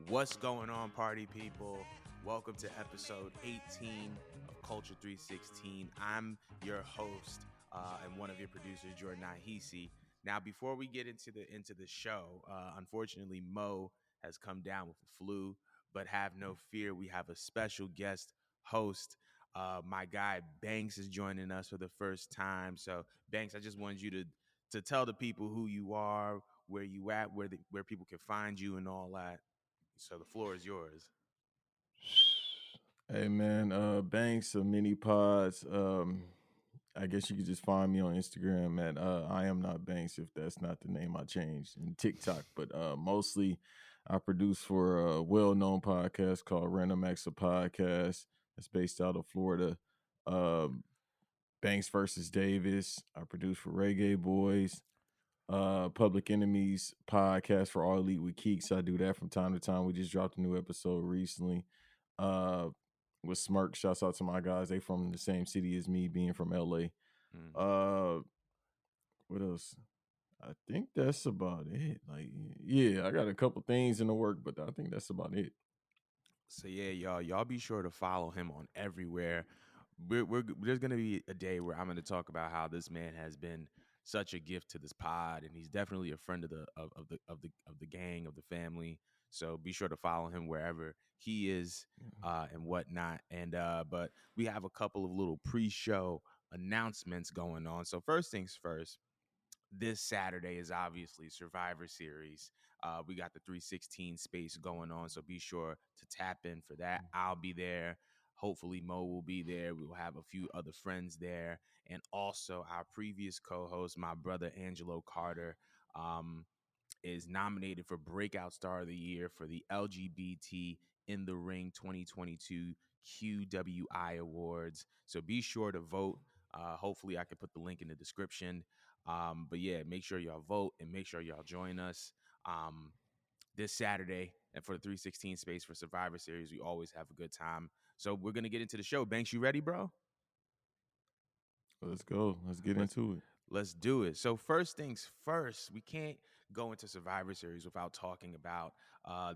What's going on, party people? Welcome to episode 18 of Culture 316. I'm your host and one of your producers, Jordan Ahisi. Now, before we get into the show, unfortunately, Mo has come down with the flu, but have no fear, we have a special guest host. My guy Banks is joining us for the first time. So, Banks, I just wanted you to tell the people who you are, where you at, where people can find you, and all that. So the floor is yours. Hey man, Banks of Mini Pods. I guess you could just find me on Instagram at I am not Banks if that's not the name I changed, and TikTok. But mostly I produce for a well-known podcast called Random Acts of Podcast. It's based out of Florida. Um, Banks versus Davis. I produce for Reggae Boys. Public Enemies podcast for All Elite with Keeks. I do that from time to time. We just dropped a new episode recently. Uh, with Smirk. Shouts out to my guys. They from the same city as me, being from LA. Mm. Uh, what else? I think that's about it. Like, yeah, I got a couple things in the work, but I think that's about it. So yeah, y'all be sure to follow him on everywhere. There's gonna be a day where I'm gonna talk about how this man has been such a gift to this pod, and he's definitely a friend of the gang of the family. So be sure to follow him wherever he is and whatnot. And but we have a couple of little pre-show announcements going on. So first things first, this Saturday is obviously Survivor Series. We got the 316 space going on, so be sure to tap in for that. I'll be there. Hopefully, Mo will be there. We will have a few other friends there. And also, our previous co host, my brother Angelo Carter, um, is nominated for Breakout Star of the Year for the LGBT in the Ring 2022 QWI Awards. So be sure to vote. Hopefully, I can put the link in the description. But yeah, make sure y'all vote and make sure y'all join us um, this Saturday. And for the 316 space for Survivor Series, we always have a good time. So we're gonna get into the show. Banks, you ready, bro? Let's go. Let's get Let's into it. let's do it. So first things first, we can't go into Survivor Series without talking about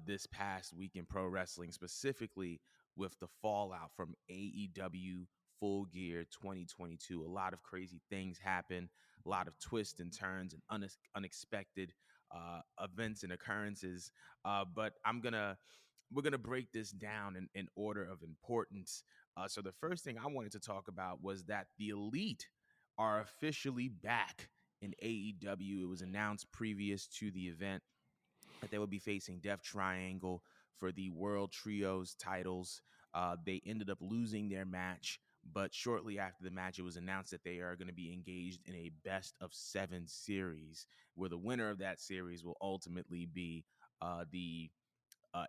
this past week in pro wrestling, specifically with the fallout from AEW Full Gear 2022. A lot of crazy things happen, a lot of twists and turns and unexpected events and occurrences. But we're gonna break this down in order of importance. So the first thing I wanted to talk about was that the Elite are officially back in AEW. It was announced previous to the event that they would be facing Death Triangle for the World Trios titles. They ended up losing their match, but shortly after the match, it was announced that they are going to be engaged in a best of 7 series, where the winner of that series will ultimately be the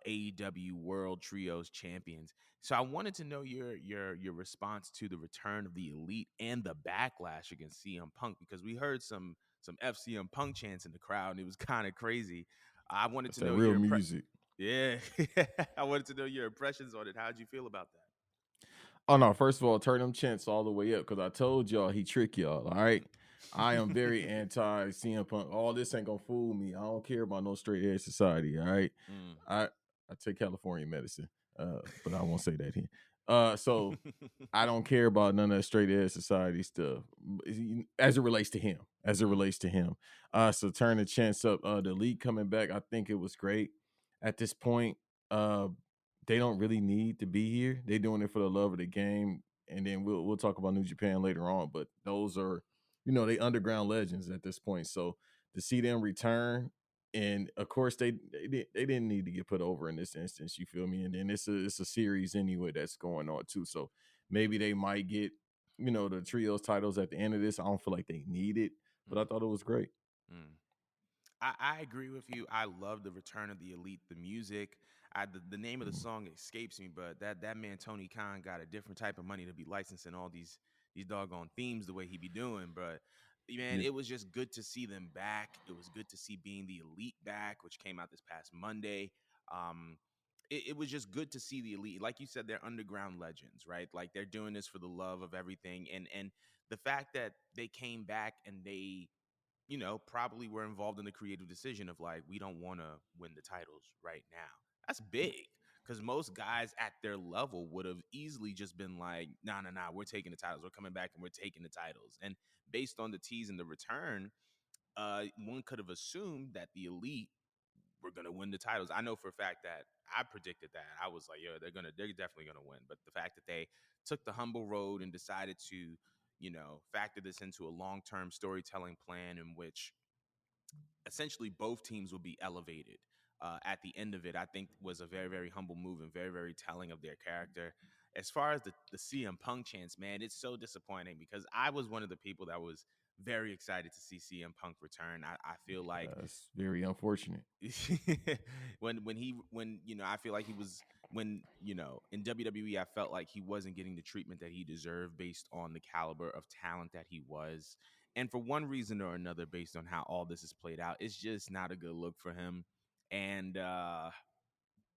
AEW World Trios champions. So I wanted to know your response to the return of the Elite and the backlash against CM Punk, because we heard some FCM Punk chants in the crowd and it was kind of crazy. I wanted That's to that know real your music. yeah. I wanted to know your impressions on it. How'd you feel about that? Oh no! First of all, turn them chants all the way up because I told y'all he trick y'all. All right, I am very anti CM Punk. All this ain't gonna fool me. I don't care about no straight edge society. All right, Mm. I take California medicine, but I won't say that here. So I don't care about none of that straight edge society stuff as it relates to him. As it Mm. relates to him. So turn the chance up. The league coming back, I think it was great. At this point, uh, they don't really need to be here. They're doing it for the love of the game, and then we'll talk about New Japan later on. But those are, they underground legends at this point. So to see them return, and of course they didn't need to get put over in this instance. You feel me? And then it's a series anyway that's going on too. So maybe they might get, the trios titles at the end of this. I don't feel like they need it, but I Mm. thought it was great. Mm. I agree with you. I love the return of the Elite, the music. The name of the Mm. song escapes me, but that man Tony Khan got a different type of money to be licensing all these doggone themes the way he be doing. But man, Yeah. it was just good to see them back. It was good to see Being the Elite back, which came out this past Monday. Um, it was just good to see the Elite. Like you said, they're underground legends, right? Like they're doing this for the love of everything, and the fact that they came back and they probably were involved in the creative decision of like, we don't want to win the titles right now. That's big because most guys at their level would have easily just been like, nah, nah, nah, we're taking the titles. We're coming back and we're taking the titles. And based on the tease and the return, one could have assumed that the elite were gonna win the titles. I know for a fact that I predicted that. I was like, yo, they're definitely gonna win. But the fact that they took the humble road and decided to, factor this into a long-term storytelling plan in which essentially both teams will be elevated at the end of it, I think was a very, very humble move and very, very telling of their character. As far as the CM Punk chance, man, it's so disappointing because I was one of the people that was very excited to see CM Punk return. I feel like That's very unfortunate. when I feel like he was when in WWE I felt like he wasn't getting the treatment that he deserved based on the caliber of talent that he was. And for one reason or another, based on how all this is played out, it's just not a good look for him. And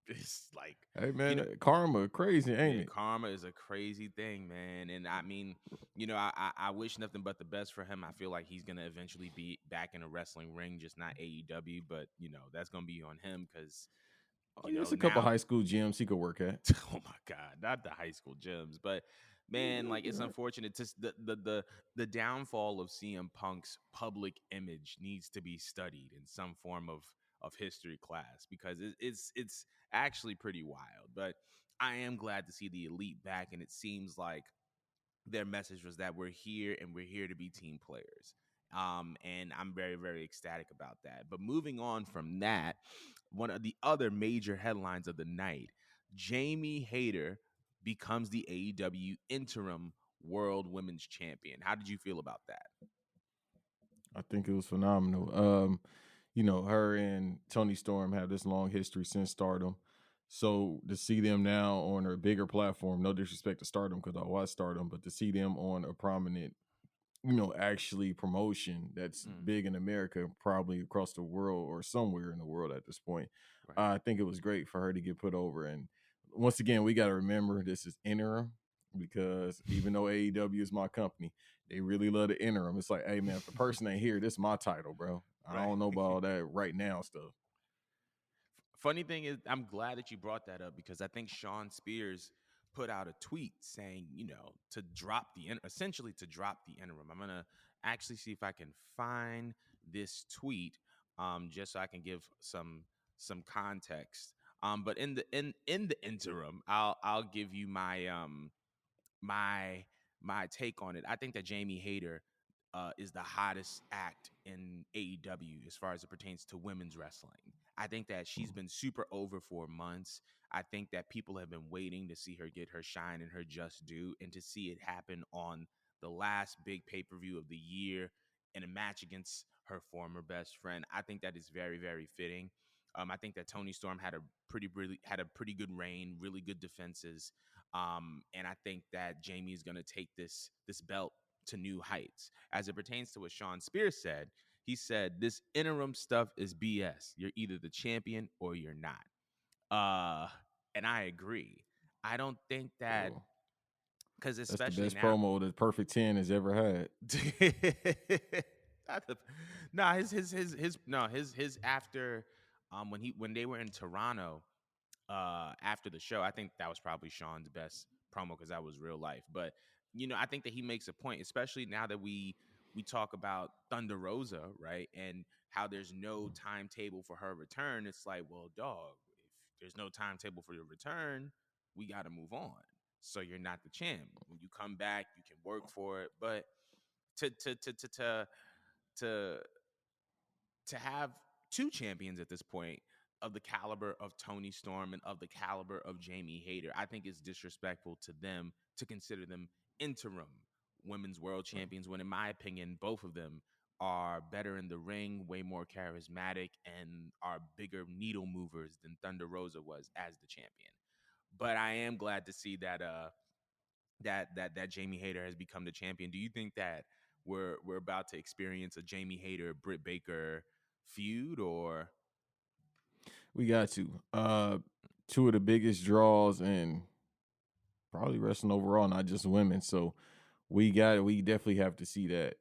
it's like, Hey you man, know, karma crazy, ain't yeah, it? karma is a crazy thing, man. And I mean, I wish nothing but the best for him. I feel like he's gonna eventually be back in a wrestling ring, just not AEW. But that's gonna be on him because Oh, yeah, it's a couple now. high school gyms he could work at. Oh my God, not the high school gyms, but man, like it's Yeah. unfortunate. Just the downfall of CM Punk's public image needs to be studied in some form of history class because it's actually pretty wild. But I am glad to see the elite back, and it seems like their message was that we're here and we're here to be team players. And I'm very, very ecstatic about that. But moving on from that, one of the other major headlines of the night, Jamie Hayter becomes the AEW interim world women's champion. How did you feel about that? I think it was phenomenal. Her and Tony Storm have this long history since Stardom. So to see them now on a bigger platform, no disrespect to Stardom because I watch Stardom, but to see them on a prominent, actually promotion that's Mm, big in America, probably across the world or somewhere in the world at this point, right. I think it was great for her to get put over. And once again, we got to remember this is interim because even though AEW is my company, they really love the interim. It's like, hey man, if the person ain't here, this is my title, bro. I Right. don't know about all that right now stuff. Funny thing is, I'm glad that you brought that up because I think Sean Spears put out a tweet saying, to drop essentially to drop the interim. I'm gonna actually see if I can find this tweet, just so I can give some context. But in the interim, I'll give you my my take on it. I think that Jamie Hayter is the hottest act in AEW as far as it pertains to women's wrestling. I think that she's been super over for months. I think that people have been waiting to see her get her shine and her just due, and to see it happen on the last big pay per view of the year in a match against her former best friend. I think that is very, very fitting. I think that Tony Storm had a pretty good reign, really good defenses. And I think that Jamie is going to take this belt to new heights. As it pertains to what Sean Spears said, he said this interim stuff is BS. You're either the champion or you're not. And I agree. I don't think that Well, because that's the especially best now. promo that Perfect 10 has ever had. Not the- no, his no his after when they were in Toronto after the show. I think that was probably Sean's best promo because that was real life. But I think that he makes a point, especially now that we talk about Thunder Rosa, right? And how there's no timetable for her return. It's like, well, dog, if there's no timetable for your return, we got to move on. So you're not the champ. When you come back, you can work for it. But to to to to to to to have two champions at this point of the caliber of Tony Storm and of the caliber of Jamie Hayter, I think it's disrespectful to them to consider them interim women's world champions when, in my opinion, both of them are better in the ring, way more charismatic, and are bigger needle movers than Thunder Rosa was as the champion. But I am glad to see that that Jamie Hayter has become the champion. Do you think that we're about to experience a Jamie Hayter Britt Baker feud, or We got to. Two of the biggest draws and probably wrestling overall, not just women. So we definitely have to see that.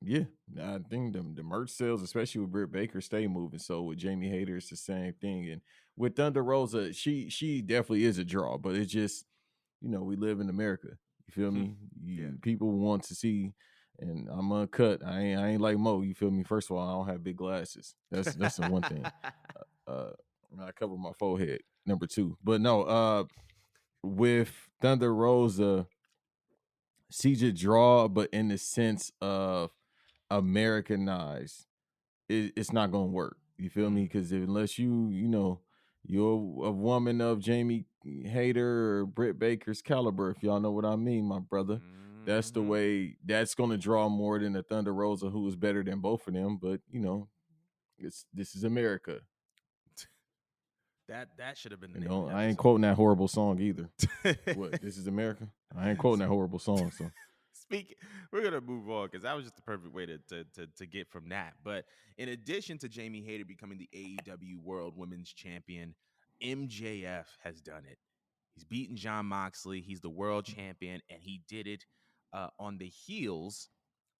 Yeah, I think the merch sales, especially with Britt Baker, stay moving. So with Jamie Hayter, it's the same thing. And with Thunder Rosa, she definitely is a draw, but it's just, we live in America. You feel me? Yeah. People want to see, and I'm uncut. I ain't like Mo. You feel me? First of all, I don't have big glasses. That's the one thing. Uh, I cover my forehead. Number two, but no. With Thunder Rosa, she's a draw, but in the sense of Americanized, it's not gonna work. You feel me? Mm. Because unless you're a woman of Jamie Hayter or Britt Baker's caliber, if y'all know what I mean, my brother. That's the Mm-hmm. way that's gonna draw more than a Thunder Rosa, who is better than both of them. But this is America. That should have been the You name of know, the I ain't episode. quoting that horrible song either. What? This is America. I ain't quoting that horrible song. So Speak. We're gonna move on because that was just the perfect way to get from that. But in addition to Jamie Hayter becoming the AEW World Women's Champion, MJF has done it. He's beaten John Moxley. He's the world champion, and he did it on the heels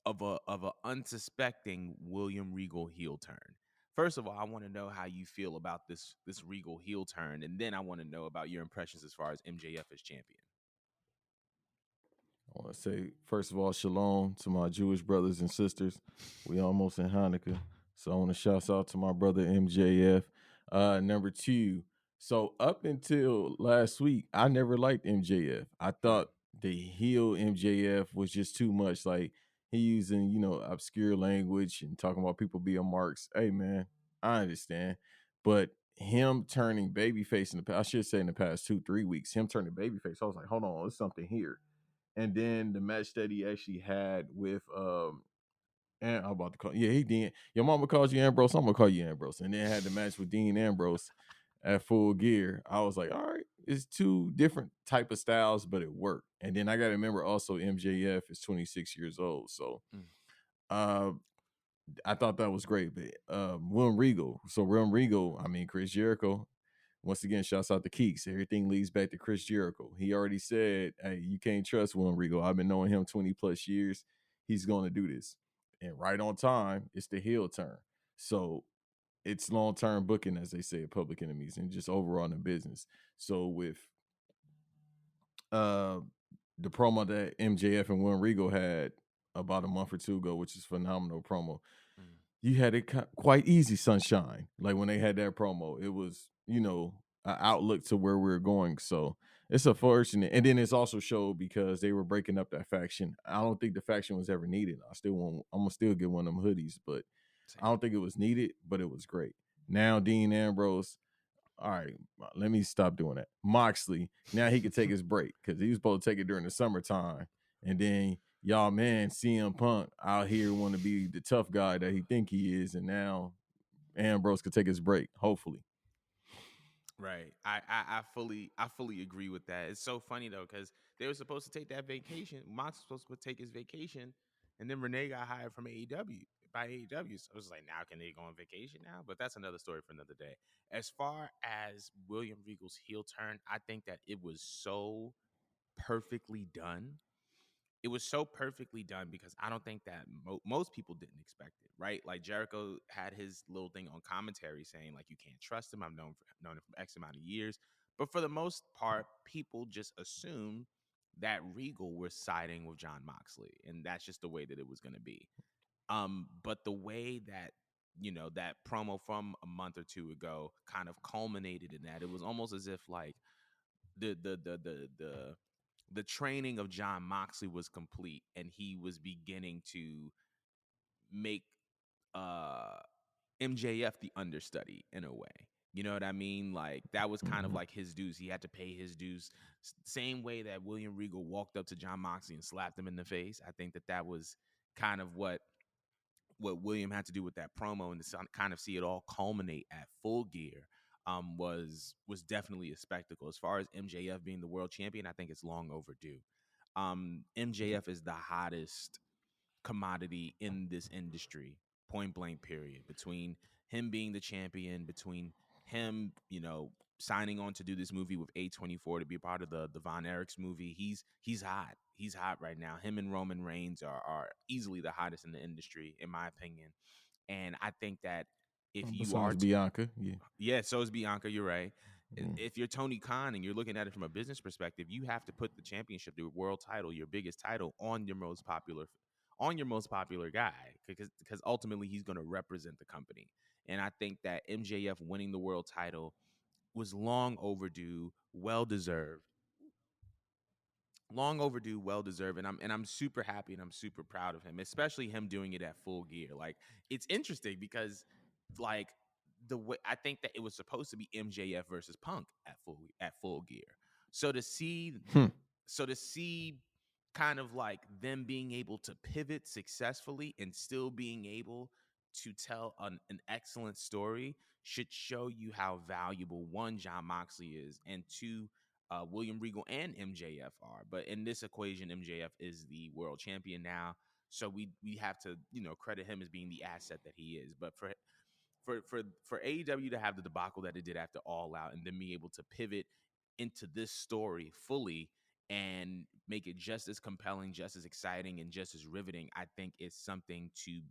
of a unsuspecting William Regal heel turn. First of all, I want to know how you feel about this Regal heel turn, and then I want to know about your impressions as far as MJF as champion. I want to say, first of all, shalom to my Jewish brothers and sisters. We almost in Hanukkah. So I want to shout out to my brother MJF. Number two, so up until last week, I never liked MJF. I Right. thought the heel MJF was just too much. Like he using, obscure language and talking about people being marks. Hey man, I understand. But him turning babyface in the past, I should say in the past 2-3 weeks, him turning babyface, I was like, hold on, there's something here. And then the match that he actually had with and I'm about to call, yeah, he Dean. Your mama calls you Ambrose, I'm gonna call you Ambrose. And then had the match with Dean Ambrose at Full Gear. I was like, all right, it's two different type of styles, but it worked. And then I gotta remember also MJF is 26 years old. So Mm. uh I thought that was great. But William Regal. So William Regal, I mean Chris Jericho. Once again, shouts out to Keeks. Everything leads back to Chris Jericho. He already said, hey, you can't trust William Regal. I've been knowing him 20 plus years. He's going to do this. And right on time, it's the heel turn. So it's long term booking, as they say at Public Enemies, and just overall in the business. So with uh the promo that MJF and William Regal had about a month or two ago, which is phenomenal promo, Mm. you had it quite easy, sunshine. Like when they had that promo, it was an outlook to where we are going. So it's unfortunate, and then it's also showed because they were breaking up that faction. I don't think the faction was ever needed. I'm gonna still get one of them hoodies, but I Same. don't think it was needed. But it was great. Now Dean Ambrose. All right, let me stop doing that. Moxley, now he could take his break because he was supposed to take it during the summertime. And then y'all, man, CM Punk out here want to be the tough guy that he think he is. And now Ambrose could take his break, hopefully. Right. I fully agree with that. It's so funny though, because they were supposed to take that vacation. Mox was supposed to take his vacation, and then Renee got hired from AEW by AEW. So it was like, now can they go on vacation now? But that's another story for another day. As far as William Regal's heel turn, I think that it was so perfectly done. It was so perfectly done because I don't think that most people didn't expect it, right? Like Jericho had his little thing on commentary saying like you can't trust him. I've known him for X amount of years, but for the most part, people just assumed that Regal was siding with John Moxley, and that's just the way that it was going to be. But the way that that promo from a month or two ago kind of culminated in that, it was almost as if like the the the the the the training of John Moxley was complete and he was beginning to make uh MJF the understudy in a way. You know what I mean? Like that was kind of Mhm. like his dues. He had to pay his dues. Same way that William Regal walked up to John Moxley and slapped him in the face. I think that was kind of what William had to do with that promo, and to kind of see it all culminate at Full Gear was definitely a spectacle. As far as MJF being the world champion, I think it's long overdue. MJF is the hottest commodity in this industry, point blank period. Between him being the champion, between him, signing on to do this movie with A24 to be part of the Von Erichs movie, he's hot. He's hot right now. Him and Roman Reigns are easily the hottest in the industry, in my opinion. And I think that if you are, Besides Bianca, yeah. yeah, so is Bianca. You're right. Mm. If you're Tony Khan and you're looking at it from a business perspective, you have to put the championship, the world title, your biggest title, on your most popular guy, because ultimately he's going to represent the company. And I think that MJF winning the world title was long overdue, well deserved, and I'm super happy and I'm super proud of him, especially him doing it at Full Gear. Like, it's interesting because, like, the way I think that it was supposed to be MJF versus Punk at Full Gear. So to see Hmm. so to see kind of like them being able to pivot successfully and still being able to tell an excellent story should show you how valuable, one, John Moxley is, and two, William Regal and MJF are. But in this equation, MJF is the world champion now, so we have to, credit him as being the asset that he is. But for AEW to have the debacle that it did after All Out, and then be able to pivot into this story fully and make it just as compelling, just as exciting, and just as riveting, I think is something to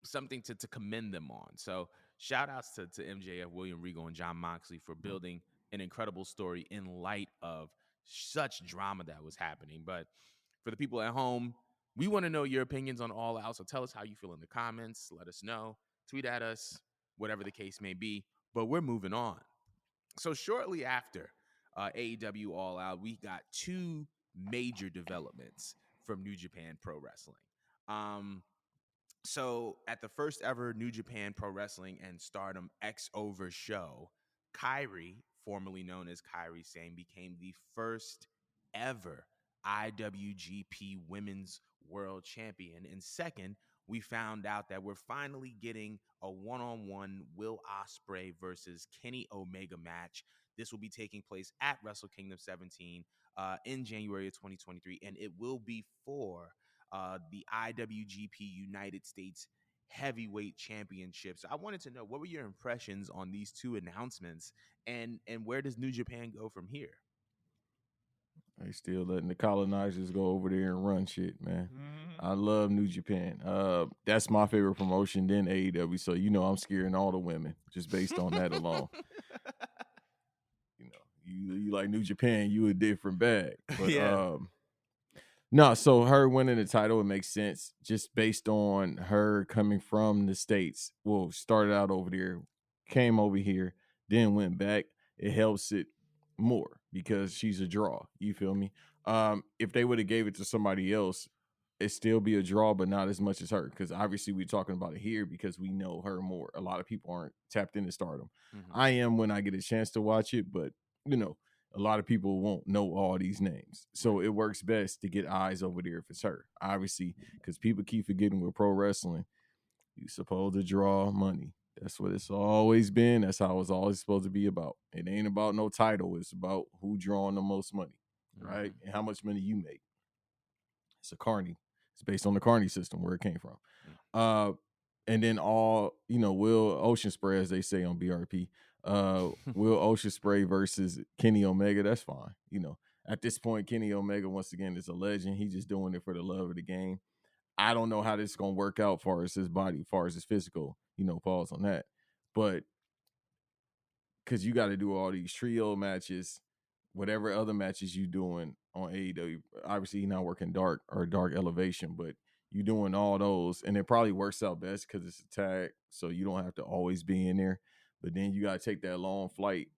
something to commend them on. So shout outs to MJF, William Regal, and John Moxley for building an incredible story in light of such drama that was happening. But for the people at home, we want to know your opinions on All Out. So tell us how you feel in the comments. Let us know. Tweet at us, whatever the case may be. But we're moving on. So shortly after AEW All Out, we got two major developments from New Japan Pro Wrestling. So at the first ever New Japan Pro Wrestling and Stardom X Over show, Kairi, formerly known as Kairi Sane, became the first ever IWGP Women's World Champion. And second, we found out that we're finally getting a one-on-one Will Ospreay versus Kenny Omega match. This will be taking place at Wrestle Kingdom 17 in January of 2023, and it will be for the IWGP United States Heavyweight Championship. So I wanted to know, what were your impressions on these two announcements, and where does New Japan go from here? They still letting the colonizers go over there and run shit, man. I love New Japan. That's my favorite promotion than AEW. So I'm scaring all the women just based on that alone. You like New Japan, you a different bag. But Yeah. no, so her winning the title, it makes sense just based on her coming from the States. Well, started out over there, came over here, then went back. It helps it more because she's a draw. You feel me? If they would have gave it to somebody else, it'd still be a draw, but not as much as her. Because obviously we're talking about it here because we know her more. A lot of people aren't tapped into Stardom. Mm-hmm. I am when I get a chance to watch it, but a lot of people won't know all these names. So it works best to get eyes over there if it's her. Obviously, because people keep forgetting with pro wrestling, you're supposed to draw money. That's what it's always been. That's how it's always supposed to be about. It ain't about no title. It's about who drawing the most money, right? Mm-hmm. And how much money you make. It's a carny. It's based on the carny system where it came from. And then Will Ocean Spray, as they say on BRP, Will Ocean Spray versus Kenny Omega. That's fine. At this point, Kenny Omega, once again, is a legend. He's just doing it for the love of the game. I don't know how this is going to work out as far as his body, as far as his physical, pause on that. But because you got to do all these trio matches, whatever other matches you doing on AEW. Obviously, you're not working dark elevation, but you doing all those, and it probably works out best because it's a tag, so you don't have to always be in there. But then you got to take that long flight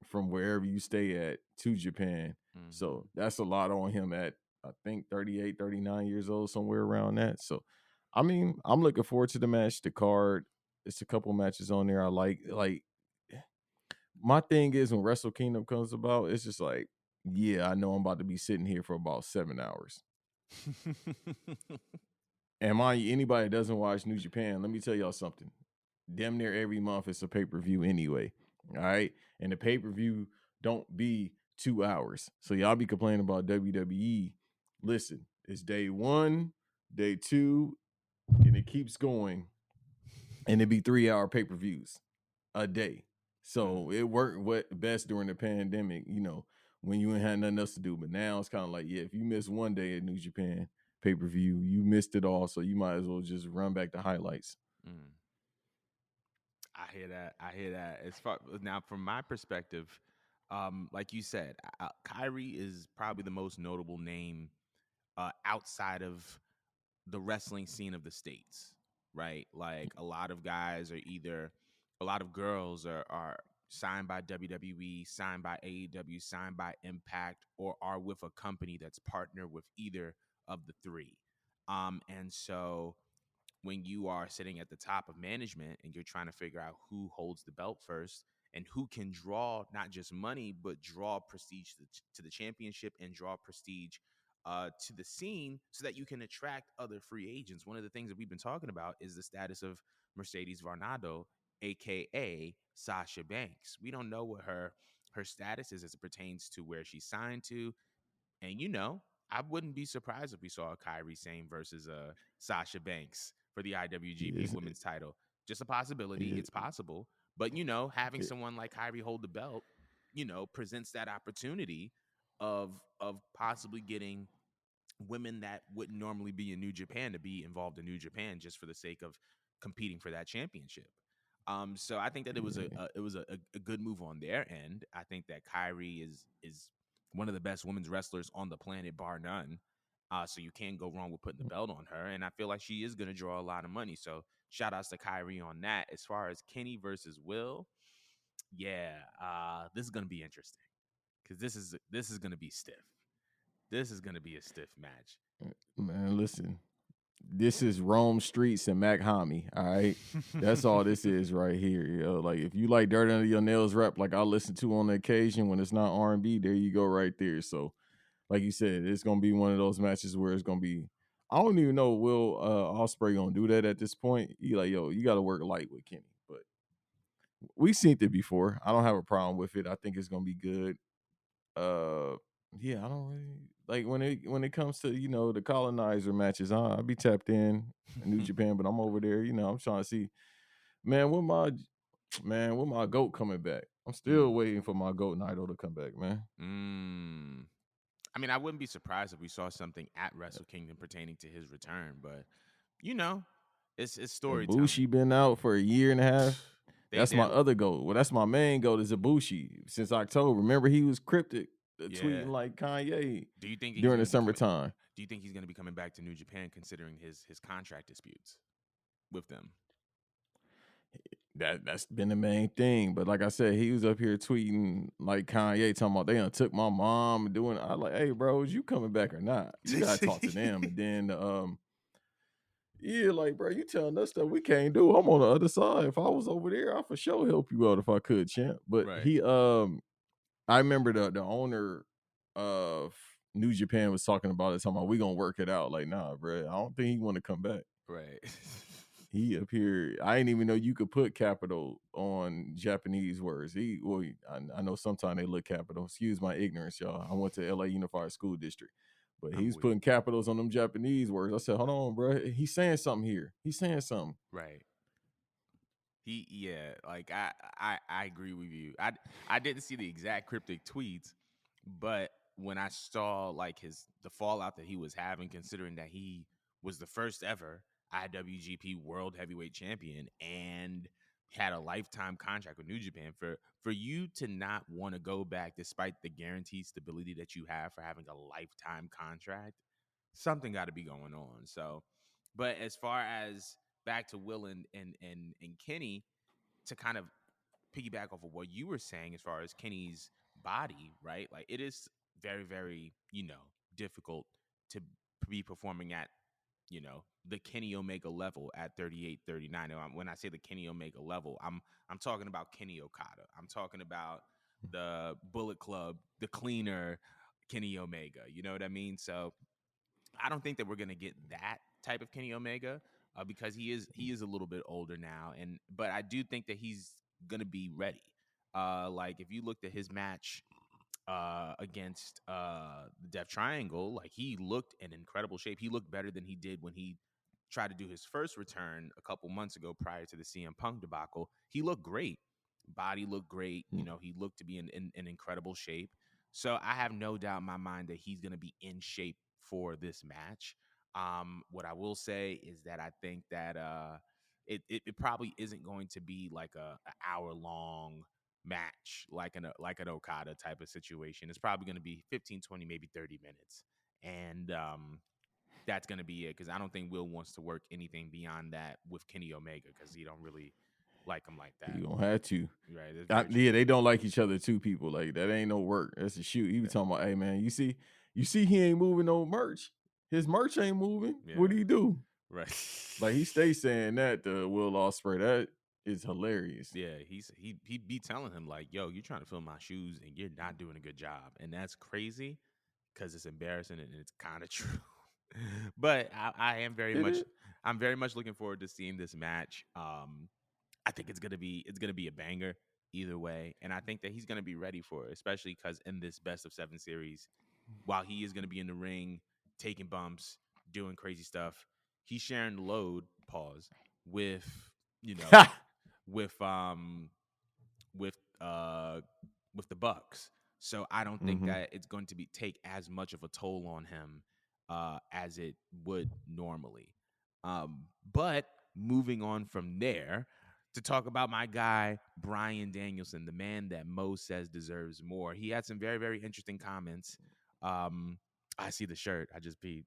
from wherever you stay at to Japan. Mm-hmm. So that's a lot on him at, I think, 38, 39 years old, somewhere around that. So, I mean, I'm looking forward to the match, the card. It's a couple matches on there I like. My thing is when Wrestle Kingdom comes about, it's just like, yeah, I know I'm about to be sitting here for about 7 hours. And anybody that doesn't watch New Japan, let me tell y'all something. Damn near every month it's a pay-per-view anyway. All right. And the pay-per-view don't be 2 hours. So y'all be complaining about WWE. Listen, it's day 1, day 2, and it keeps going. And it be 3-hour pay-per-views a day. So it worked what best during the pandemic, when you ain't had nothing else to do. But now it's kind of like, yeah, if you miss one day at New Japan pay-per-view, you missed it all. So you might as well just run back the highlights. Mm. I hear that. I hear that. As far now, from my perspective, like you said, Kyrie is probably the most notable name outside of the wrestling scene of the States, right? Like a lot of guys are either, a lot of girls are signed by WWE, signed by AEW, signed by Impact, or are with a company that's partnered with either of the three. And so when you are sitting at the top of management and you're trying to figure out who holds the belt first and who can draw not just money but draw prestige to the championship and draw prestige to the scene so that you can attract other free agents. One of the things that we've been talking about is the status of Mercedes Varnado, aka Sasha Banks. We don't know what her status is as it pertains to where she's signed to, and I wouldn't be surprised if we saw a Kyrie Sane versus Sasha Banks for the IWGP Yes, Women's title. Just a possibility. yeah, It's possible. But having yeah. someone like Kyrie hold the belt, presents that opportunity of possibly getting women that wouldn't normally be in New Japan to be involved in New Japan just for the sake of competing for that championship. So I think that it was a good move on their end. I think that Kyrie is one of the best women's wrestlers on the planet, bar none. So you can't go wrong with putting the belt on her, and I feel like she is going to draw a lot of money. So shout outs to Kyrie on that. As far as Kenny versus Will, yeah, this is going to be interesting because this is going to be stiff. This is going to be a stiff match. Man, listen, this is Rome Streets and Mac Hami. All right, that's all this is right here. Like if you like Dirt Under Your Nails rap, like I listen to on the occasion when it's not R&B, there you go right there. So, like you said, it's gonna be one of those matches where it's gonna be. I don't even know Will Ospreay gonna do that at this point. You like, yo, you got to work light with Kenny, but we've seen it before. I don't have a problem with it. I think it's gonna be good. Uh, yeah, I don't really like when it comes to the colonizer matches. I'll be tapped in New Japan, but I'm over there. I'm trying to see, man. With my goat coming back, I'm still Mm. waiting for my goat Naito to come back, man. Mm. I mean, I wouldn't be surprised if we saw something at Wrestle Kingdom pertaining to his return, but you know, it's storytelling. Ibushi been out for a year and a half. They That's my did, other goat. Well, that's my main goat is Ibushi since October. Remember, he was cryptic, yeah. tweeting like Kanye Do you think he's during going the to be coming? summertime. Do you think he's going to be coming back to New Japan, considering his contract disputes with them? That's been the main thing. But like I said, he was up here tweeting like Kanye talking about they done took my mom and doing. I like, hey, bro, is you coming back or not? You gotta talk to them. And then yeah, like, bro, you telling us that we can't do. I'm on the other side. If I was over there, I for sure help you out if I could, champ. But Right, he I remember the owner of New Japan was talking about it, talking about we gonna work it out. Like, nah, bro, I don't think he want to come back. right. He appeared. I didn't even know you could put capital on Japanese words. I know sometimes they look capital. Excuse my ignorance, y'all. I went to LA Unified School District, but I'm he's weak. putting capitals on them Japanese words. I said, hold on, bro. He's saying something here. He's saying something. Right. Yeah, like I agree with you. I didn't see the exact cryptic tweets, but when I saw like the fallout that he was having, considering that he was the first ever IWGP World Heavyweight Champion and had a lifetime contract with New Japan, for you to not want to go back despite the guaranteed stability that you have for having a lifetime contract, something got to be going on. So, but as far as back to Will and Kenny, to kind of piggyback off of what you were saying as far as Kenny's body, right? Like it is very, very, difficult to be performing at, the Kenny Omega level at 38, 39. And when I say the Kenny Omega level, I'm talking about Kenny Okada. I'm talking about the Bullet Club, the cleaner Kenny Omega. You know what I mean? So I don't think that we're gonna get that type of Kenny Omega because he is a little bit older now, but I do think that he's gonna be ready. Like if you looked at his match against the Death Triangle, like he looked in incredible shape. He looked better than he did when he tried to do his first return a couple months ago prior to the CM Punk debacle. He looked great. Body looked great. Mm. He looked to be in incredible shape. So I have no doubt in my mind that he's going to be in shape for this match. What I will say is that I think that it probably isn't going to be like a hour long match like an Okada type of situation. It's probably going to be 15, 20, maybe 30 minutes. And that's going to be it, because I don't think Will wants to work anything beyond that with Kenny Omega, because he don't really like him like that. He gonna have to. Right? That's very true. Yeah, they don't like each other too. People like that ain't no work. That's a shoot. He was talking about, hey man, you see, he ain't moving no merch. His merch ain't moving. What Yeah. do you do? Right. Like he stays saying that to Will Ospreay. That is hilarious. Yeah, he be telling him like, "Yo, you're trying to fill my shoes and you're not doing a good job," and that's crazy because it's embarrassing and it's kind of true. But I am very It much, is. I'm very much looking forward to seeing this match. I think it's gonna be a banger either way, and I think that he's gonna be ready for it, especially because in this best of 7 series, while he is gonna be in the ring taking bumps, doing crazy stuff, he's sharing the load. Pause with you know with with uh with the Bucks. So I don't think Mm-hmm. that it's going to be take as much of a toll on him as it would normally. But moving on from there to talk about my guy Brian Danielson, the man that Mo says deserves more. He had some very, very interesting comments. I see the shirt. I just peed.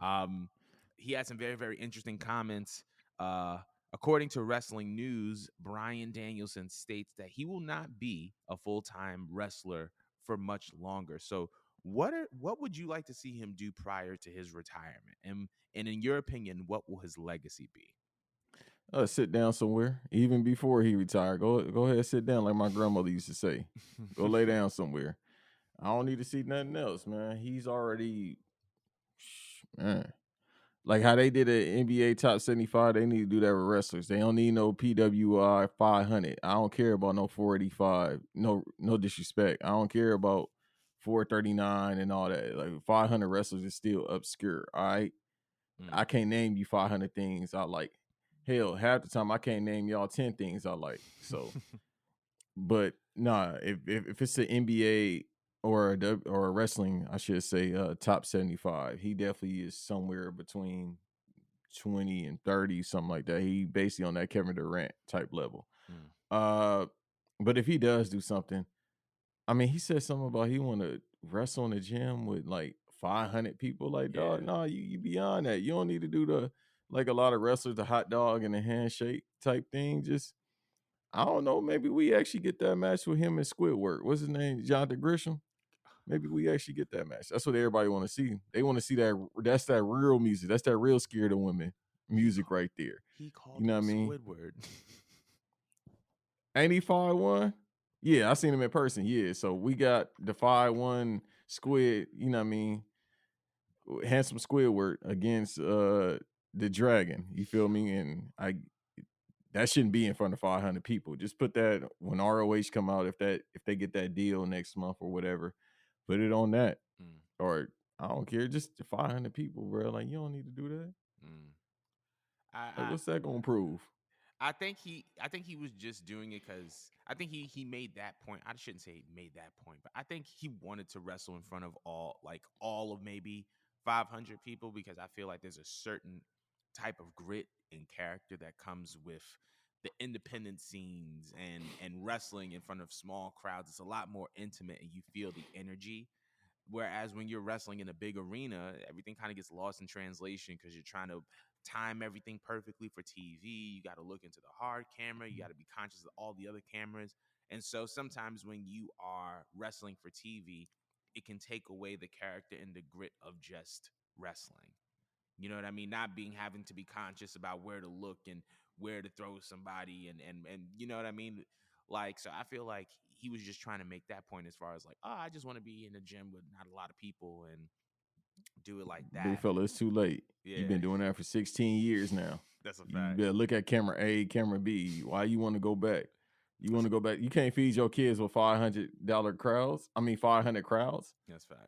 Um, he had some very, very interesting comments. Uh, According to Wrestling News, Brian Danielson states that he will not be a full-time wrestler for much longer. So, what would you like to see him do prior to his retirement? And in your opinion, what will his legacy be? Sit down somewhere. Even before he retired, go ahead, sit down, like my grandmother used to say. Go lay down somewhere. I don't need to see nothing else, man. He's already, man. Like how they did an NBA top 75, they need to do that with wrestlers. They don't need no PWI 500. I don't care about no 485. No disrespect. I don't care about 439 and all that. Like 500 wrestlers is still obscure. All right, I Mm, can't name you 500 things I like. Hell, half the time I can't name y'all 10 things I like. So, but nah, if it's an NBA or a wrestling, I should say, top 75, he definitely is somewhere between 20 and 30, something like that. He basically on that Kevin Durant type level. mm, Uh, but if he does do something, I mean, he said something about he want to wrestle in the gym with like 500 people. Like, dog, yeah. nah, you beyond that. You don't need to do the like a lot of wrestlers, the hot dog and the handshake type thing. Just I don't know. Maybe we actually get that match with him and Squidward. What's his name? Jonathan Grisham. Maybe we actually get that match. That's what everybody want to see. They want to see that. That's that real music. That's that real scared of women He music called right there. he You called know what him I mean? Squidward. Ain't he 5'1"? Yeah, I seen him in person. Yeah, so we got the 5'1" squid. You know what I mean? Handsome Squidward against the dragon. You feel me? And I that shouldn't be in front of 500 people. Just put that when ROH come out, if they get that deal next month or whatever, put it on that. Mm, Or I don't care, just 500 people, bro. Like you don't need to do that. mm. Like I what's that gonna prove? I think he was just doing it because I think he made that point. I shouldn't say he made that point, but I think he wanted to wrestle in front of all of maybe 500 people, because I feel like there's a certain type of grit and character that comes with the independent scenes and wrestling in front of small crowds. It's a lot more intimate and you feel the energy. Whereas when you're wrestling in a big arena, everything kind of gets lost in translation because you're trying to time everything perfectly for TV. You got to look into the hard camera. You got to be conscious of all the other cameras. And so sometimes when you are wrestling for TV, it can take away the character and the grit of just wrestling. You know what I mean? Not being having to be conscious about where to look and where to throw somebody and you know what I mean? Like, so I feel like he was just trying to make that point as far as like, oh, I just want to be in a gym with not a lot of people and do it like Big that. fella, it's too late. You've Yeah, been doing that for 16 years now. that's a You fact. better look at camera A, camera B. Why you want to go back? You want to go back? You can't feed your kids with $500 crowds. I mean, 500 crowds, That's facts.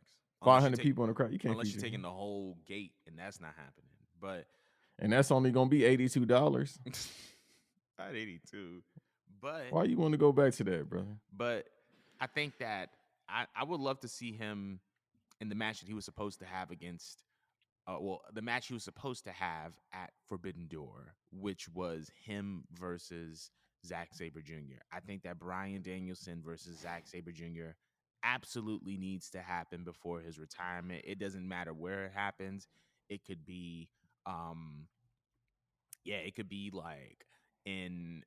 Unless you 500 take people in a crowd. You can't unless feed you're your taking kids. the whole gate and that's not happening. But And that's only gonna be $82. at 82. But Why you want to go back to that, brother? but I think that I would love to see him in the match that he was supposed to have against the match he was supposed to have at Forbidden Door, which was him versus Zack Sabre Jr. I think that Bryan Danielson versus Zack Sabre Jr. absolutely needs to happen before his retirement. It doesn't matter where it happens. It could be um it could be like in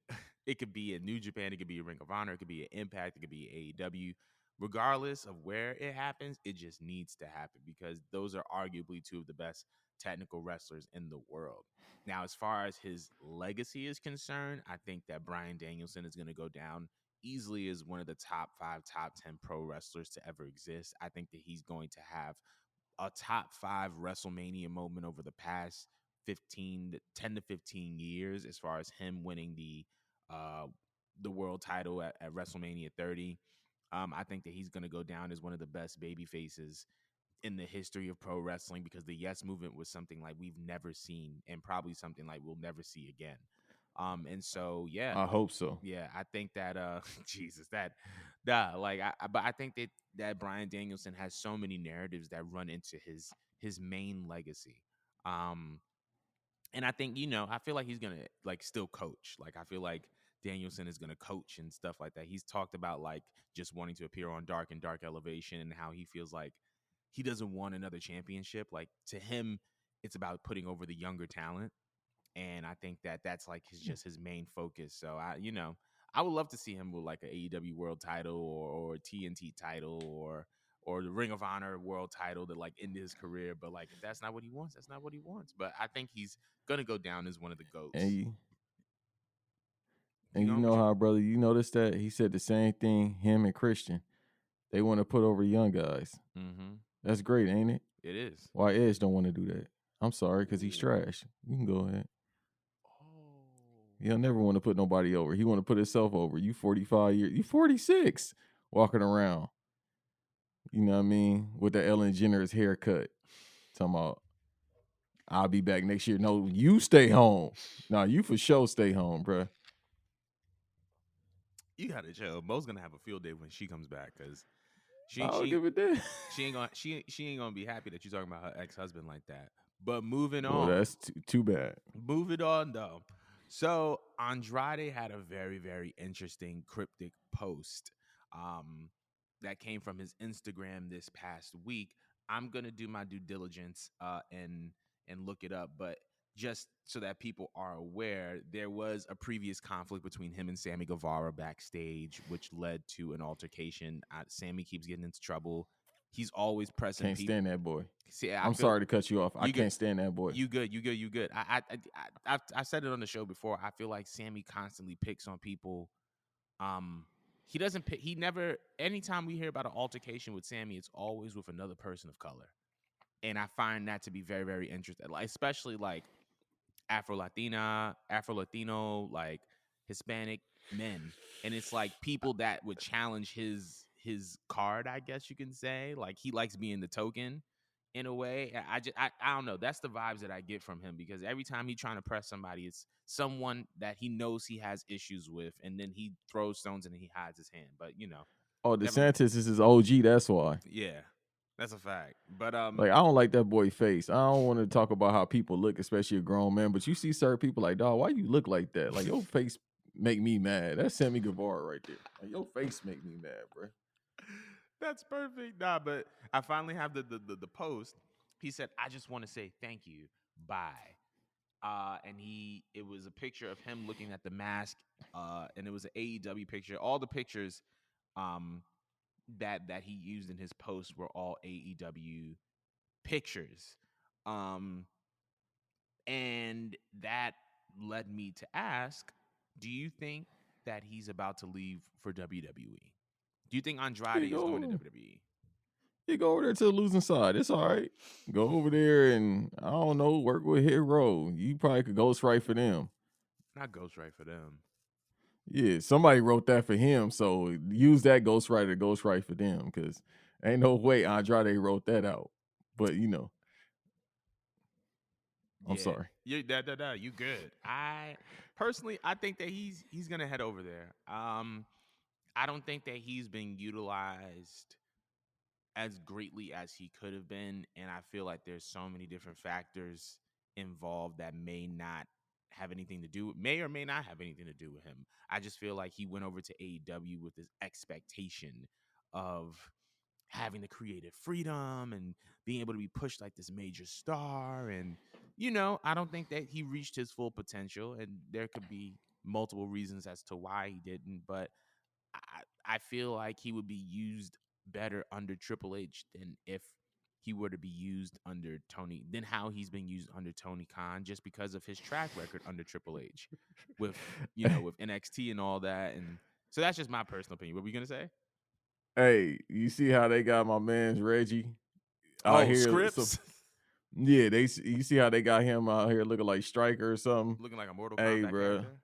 it could be in New Japan, it could be a Ring of Honor, it could be an Impact, it could be AEW. Regardless of where it happens, it just needs to happen because those are arguably two of the best technical wrestlers in the world. Now, as far as his legacy is concerned, I think that Bryan Danielson is going to go down easily as one of the top 5, top 10 pro wrestlers to ever exist. I think that he's going to have a top 5 WrestleMania moment over the past 10 to 15 years as far as him winning uh the world title at WrestleMania 30. I think that he's going to go down as one of the best baby faces in the history of pro wrestling because the Yes movement was something like we've never seen and probably something like we'll never see again. And so I hope so. yeah, I think that Jesus, but I think that Bryan Danielson has so many narratives that run into his main legacy. Um and I think, I feel like he's going to like still coach. Like I feel like Danielson is going to coach and stuff like that. He's talked about like just wanting to appear on Dark and Dark Elevation and how he feels like he doesn't want another championship. Like to him, it's about putting over the younger talent, and I think that that's like his main focus. So I would love to see him with like an AEW World Title or a TNT title or the Ring of Honor World Title to like end his career. But like if that's not what he wants, that's not what he wants. But I think he's gonna go down as one of the And goats. you You and you going? know What you? how, brother, you noticed that he said the same thing. Him and Christian, they want to put over young guys. Mm-hmm. That's great, ain't it? It is. Why Edge don't want to do that? I'm sorry, because he's Ooh. trash. You can go ahead. Oh. He'll never want to put nobody over. He want to put himself over. You 45 years, you 46, walking around. You know what I mean? With the Ellen Jenner's haircut. Talking about, I'll be back next year. No, you stay home. Nah, you for sure stay home, bruh. You gotta chill. Mo's gonna have a field day when she comes back because she I don't she give a damn. she ain't gonna she ain't gonna be happy that you're talking about her ex husband like that. But moving Well, on. that's too bad. Moving on though. So Andrade had a very, very interesting cryptic post um, that came from his Instagram this past week. I'm gonna do my due diligence and look it up, but just so that people are aware, there was a previous conflict between him and Sammy Guevara backstage, which led to an altercation. Sammy keeps getting into trouble. He's always pressing Can't people. stand that boy. See, I I'm feel sorry to cut you off. I you good. can't stand that boy. You good. You good. You good. I said it on the show before. I feel like Sammy constantly picks on people. He doesn't pick. He never. Anytime we hear about an altercation with Sammy, it's always with another person of color, and I find that to be very, very interesting. Like, especially like Afro Latino, like Hispanic men, and it's like people that would challenge his card, I guess you can say. Like he likes being the token in a way. I don't know. That's the vibes that I get from him because every time he's trying to press somebody, it's someone that he knows he has issues with, and then he throws stones and he hides his hand. But Oh, never mind. DeSantis is his OG. That's why. Yeah, that's a fact. But Like, I don't like that boy face. I don't want to talk about how people look, especially a grown man. But you see certain people like, dog, why you look like that? Like, your face make me mad. That's Sammy Guevara right there. Like, your face make me mad, bro. That's perfect. Nah, but I finally have the post. He said, "I just want to say thank you. Bye." And it was a picture of him looking at the mask. And it was an AEW picture. All the pictures, um, that he used in his post were all AEW pictures. Um, and that led me to ask, do you think that he's about to leave for WWE? Do you think Andrade You is going to go, WWE? you go over there to the losing side. It's all right. Go over there and, I don't know, work with Hero. You probably could ghostwrite for them. Not ghostwrite for them. Yeah, somebody wrote that for him, so use that ghostwriter to ghostwrite for them, because ain't no way Andrade wrote that out. But I'm Yeah, sorry. you good. I personally, I think that he's gonna head over there. I don't think that he's been utilized as greatly as he could have been, and I feel like there's so many different factors involved that may not have anything to do, may or may not have anything to do with him. I just feel like he went over to AEW with this expectation of having the creative freedom and being able to be pushed like this major star. And, I don't think that he reached his full potential. And there could be multiple reasons as to why he didn't. But I feel like he would be used better under Triple H than if he were to be used under Tony, than how he's been used under Tony Khan, just because of his track record under Triple H with, with NXT and all that. And so that's just my personal opinion. What were you going to say? Hey, you see how they got my man's Reggie out Oh, here? So scripts. yeah, you see how they got him out here looking like Striker or something? Looking like a Mortal Hey, Kombat bro. character.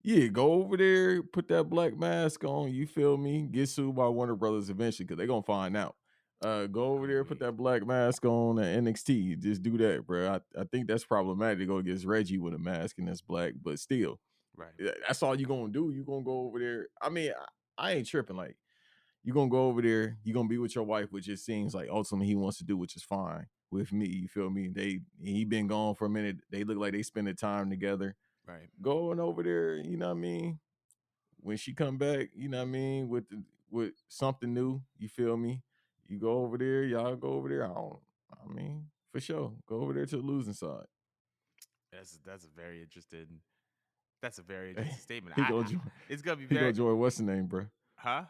Yeah, go over there, put that black mask on. You feel me? Get sued by Warner Brothers eventually because they're gonna find out. Go over I'm there, put weak. that black mask on at NXT. Just do that, bro. I think that's problematic to go against Reggie with a mask and that's black, but still, Right. that's all you gonna do. You gonna go over there. I mean, I ain't tripping. Like, you gonna go over there, you gonna be with your wife, which it seems like ultimately he wants to do, which is fine with me. You feel me? He been gone for a minute. They look like they spending time together. Right. Going over there, you know what I mean? When she come back, you know what I mean, with something new, you feel me? You go over there, y'all go over there. I mean, for sure. Go over there to the losing side. That's a very interesting. That's a very interesting statement. he go join It's gonna be he go very, join what's the name, bro? huh?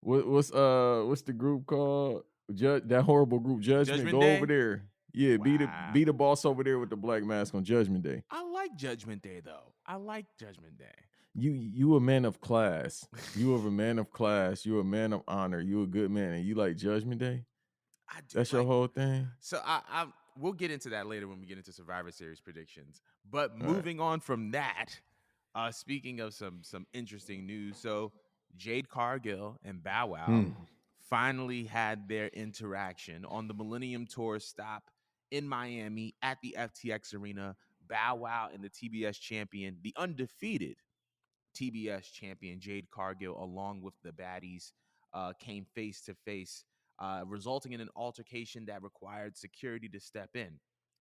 What's the group called? That horrible group Judgment. Judgment Go over Day. there. Yeah, Wow. be the boss over there with the black mask on Judgment Day. I like Judgment Day though. I like Judgment Day. You a man of class. You are a man of class. You a man of honor. You a good man, and you like Judgment Day. I do That's your like. whole thing. So I we'll get into that later when we get into Survivor Series predictions. But All right. moving on from that, speaking of some interesting news, so Jade Cargill and Bow Wow Hmm. finally had their interaction on the Millennium Tour stop in Miami at the FTX Arena. Bow Wow and the TBS champion, the undefeated TBS champion Jade Cargill, along with the baddies, came face to face, resulting in an altercation that required security to step in.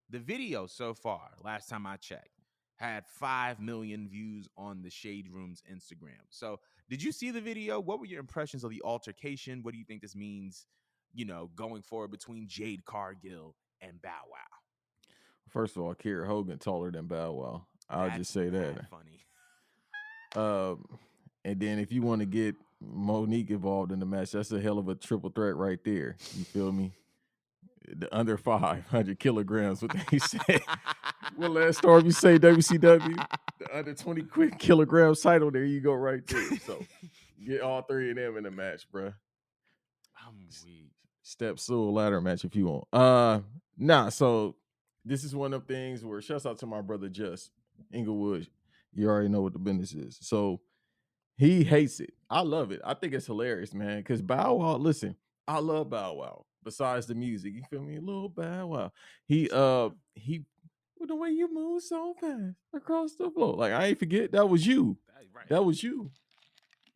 The video so far, last time I checked, had 5 million views on the Shade Room's Instagram. So, did you see the video? What were your impressions of the altercation? What do you think this means, going forward between Jade Cargill and Bow Wow? First of all, Kiera Hogan taller than Bow Wow. I'll just That's say that. mad funny. Um, and then if you want to get Monique involved in the match, that's a hell of a triple threat right there. You feel me? The under 500 kilograms, what they say. What last storm you say, WCW? The under 20 quick kilograms title. There you go, right there. So get all three of them in the match, bruh. I'm weak. Step stool ladder match if you want. Nah, so this is one of them things where shouts out to my brother Just Inglewood. You already know what the business is. So he hates it. I love it. I think it's hilarious, man. Because Bow Wow, listen, I love Bow Wow. Besides the music, you feel me? A little Bow Wow. He with the way you move so fast across the floor. Like I ain't forget that was you. Right. That was you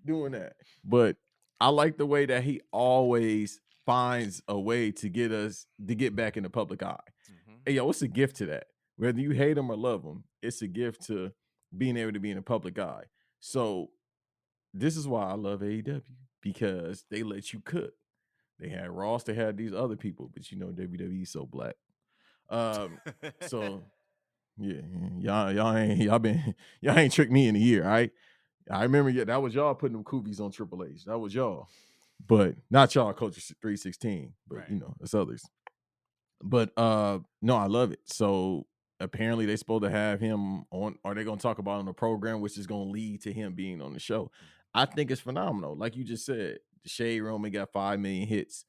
doing that. But I like the way that he always finds a way to get back in the public eye. Mm-hmm. Hey, yo, it's a gift to that. Whether you hate him or love him, it's a gift to being able to be in the public eye. So this is why I love AEW because they let you cook. They had Ross, they had these other people, but WWE is so black. So yeah, y'all ain't tricked me in a year, all right? I remember that was y'all putting them Kubies on Triple H. That was y'all. But not y'all, Culture 316, but Right. it's others. But no, I love it. So apparently they supposed to have him on, are they gonna talk about on the program, which is gonna lead to him being on the show. I think it's phenomenal. Like you just said, the Shade Room, he got 5 million hits.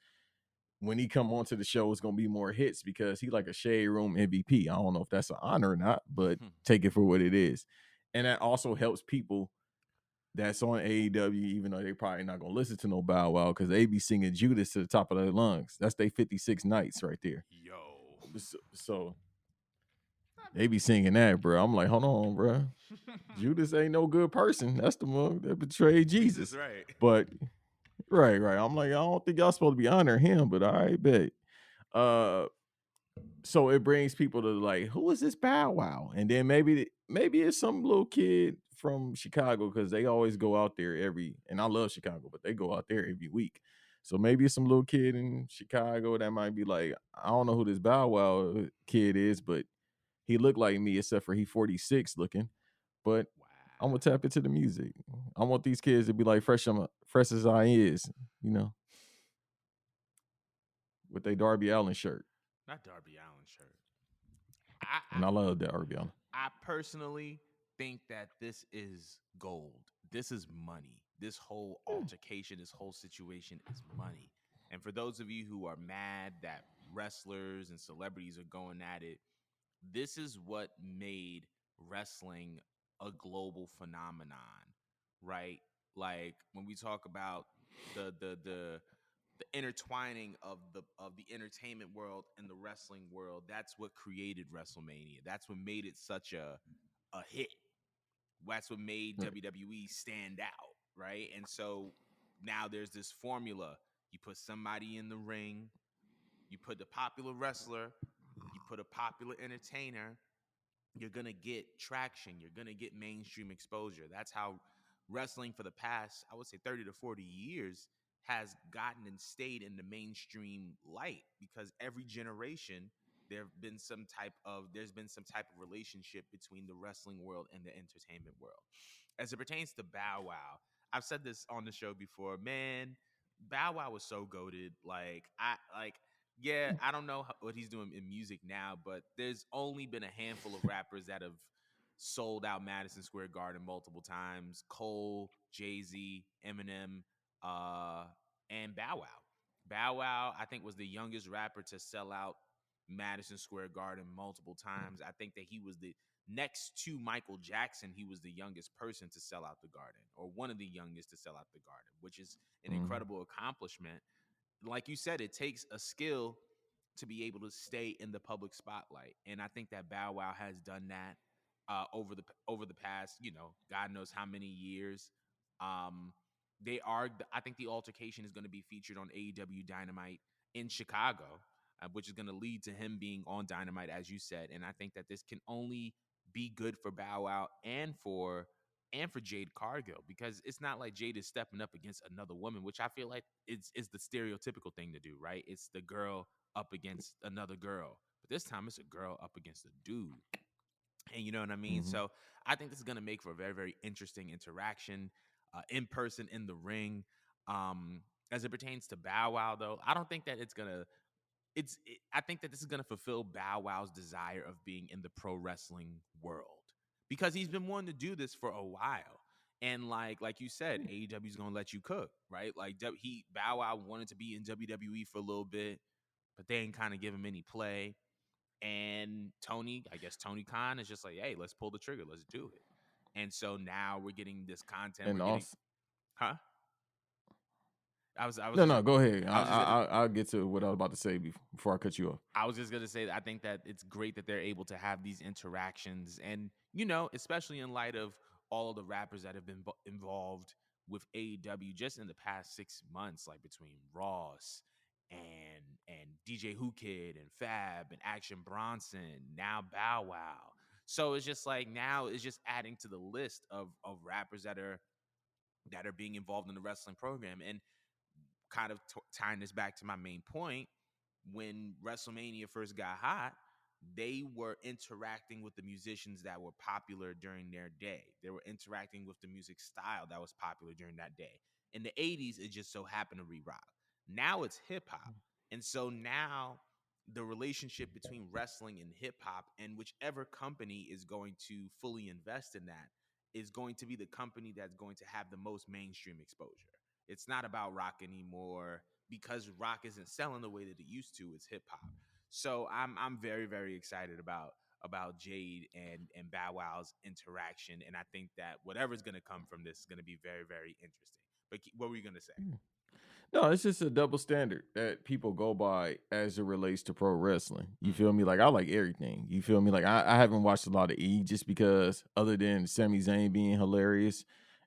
When he come onto the show, it's gonna be more hits because he like a Shade Room MVP. I don't know if that's an honor or not, but take it for what it is. And that also helps people that's on AEW, even though they probably not gonna listen to no Bow Wow because they be singing Judas to the top of their lungs. That's they 56 nights right there. Yo. So They be singing that, bro. I'm like, hold on, bro. Judas ain't no good person. That's the one that betrayed Jesus, Jesus. right? But right. I'm like, I don't think y'all supposed to be honoring him, but all right, bet. Uh, so it brings people to like, who is this Bow Wow? And then maybe it's some little kid from Chicago because they always go out there and I love Chicago, but they go out there every week. So maybe it's some little kid in Chicago that might be like, I don't know who this Bow Wow kid is, but he looked like me, except for he 46 looking. But I'm gonna Wow. tap into the music. I want these kids to be like fresh as I is, you know, with their Darby Allen shirt. Not Darby Allen shirt. I, And I love that Darby Allen. I personally think that this is gold. This is money. This whole Yeah. altercation, this whole situation is money. And for those of you who are mad that wrestlers and celebrities are going at it, this is what made wrestling a global phenomenon, right? Like when we talk about the intertwining of the entertainment world and the wrestling world, that's what created WrestleMania. That's what made it such a hit. That's what made Right. WWE stand out, right? And so now there's this formula. You put somebody in the ring, you put a popular wrestler, you put a popular entertainer, you're going to get traction, you're going to get mainstream exposure. That's how wrestling for the past, I would say 30 to 40 years has gotten and stayed in the mainstream light because every generation there's been some type of relationship between the wrestling world and the entertainment world. As it pertains to Bow Wow, I've said this on the show before, man. Bow Wow was so goated. Yeah, I don't know what he's doing in music now, but there's only been a handful of rappers that have sold out Madison Square Garden multiple times: Cole, Jay Z, Eminem, uh, and Bow Wow. Bow Wow, I think, was the youngest rapper to sell out Madison Square Garden multiple times. I think that he was the next to Michael Jackson, he was the youngest person to sell out the Garden, or one of the youngest to sell out the Garden, which is an Mm-hmm. incredible accomplishment. Like you said, it takes a skill to be able to stay in the public spotlight, and I think that Bow Wow has done that over the past, God knows how many years. Um, I think the altercation is going to be featured on AEW Dynamite in Chicago, which is going to lead to him being on Dynamite, as you said. And I think that this can only be good for Bow Wow and for Jade Cargill, because it's not like Jade is stepping up against another woman, which I feel like is the stereotypical thing to do, right? It's the girl up against another girl, but this time it's a girl up against a dude. And you know what I mean? Mm-hmm. So I think this is going to make for a very, very interesting interaction in person in the ring. Um, as it pertains to Bow Wow, though, I don't think that it's gonna. I think that this is gonna fulfill Bow Wow's desire of being in the pro wrestling world, because he's been wanting to do this for a while. And like you said, AEW is gonna let you cook, right? Like he Bow Wow wanted to be in WWE for a little bit, but they ain't kind of give him any play. And I guess Tony Khan is just like, hey, let's pull the trigger, let's do it. And so now we're getting this content. And We're getting, also, huh? I was no, go ahead. I was just gonna I'll get to what I was about to say before I cut you off. I was just gonna say that I think that it's great that they're able to have these interactions, and especially in light of all of the rappers that have been involved with AEW just in the past 6 months, like between Ross and DJ Who Kid and Fab and Action Bronson, now Bow Wow. So it's just like now it's just adding to the list of rappers that are being involved in the wrestling program. And kind of tying this back to my main point, when WrestleMania first got hot, they were interacting with the musicians that were popular during their day. They were interacting with the music style that was popular during that day. In the 80s, it just so happened to be rock. Now it's hip hop. And so now the relationship between wrestling and hip hop, and whichever company is going to fully invest in that, is going to be the company that's going to have the most mainstream exposure. It's not about rock anymore, because rock isn't selling the way that it used to. It's hip hop. So I'm very, very excited about Jade and Bow Wow's interaction, and I think that whatever's going to come from this is going to be very, very interesting. But what were you going to say? No, it's just a double standard that people go by as it relates to pro wrestling. You Mm, feel me? Like I like everything. You feel me? Like I haven't watched a lot of E just because other than Sami Zayn being hilarious.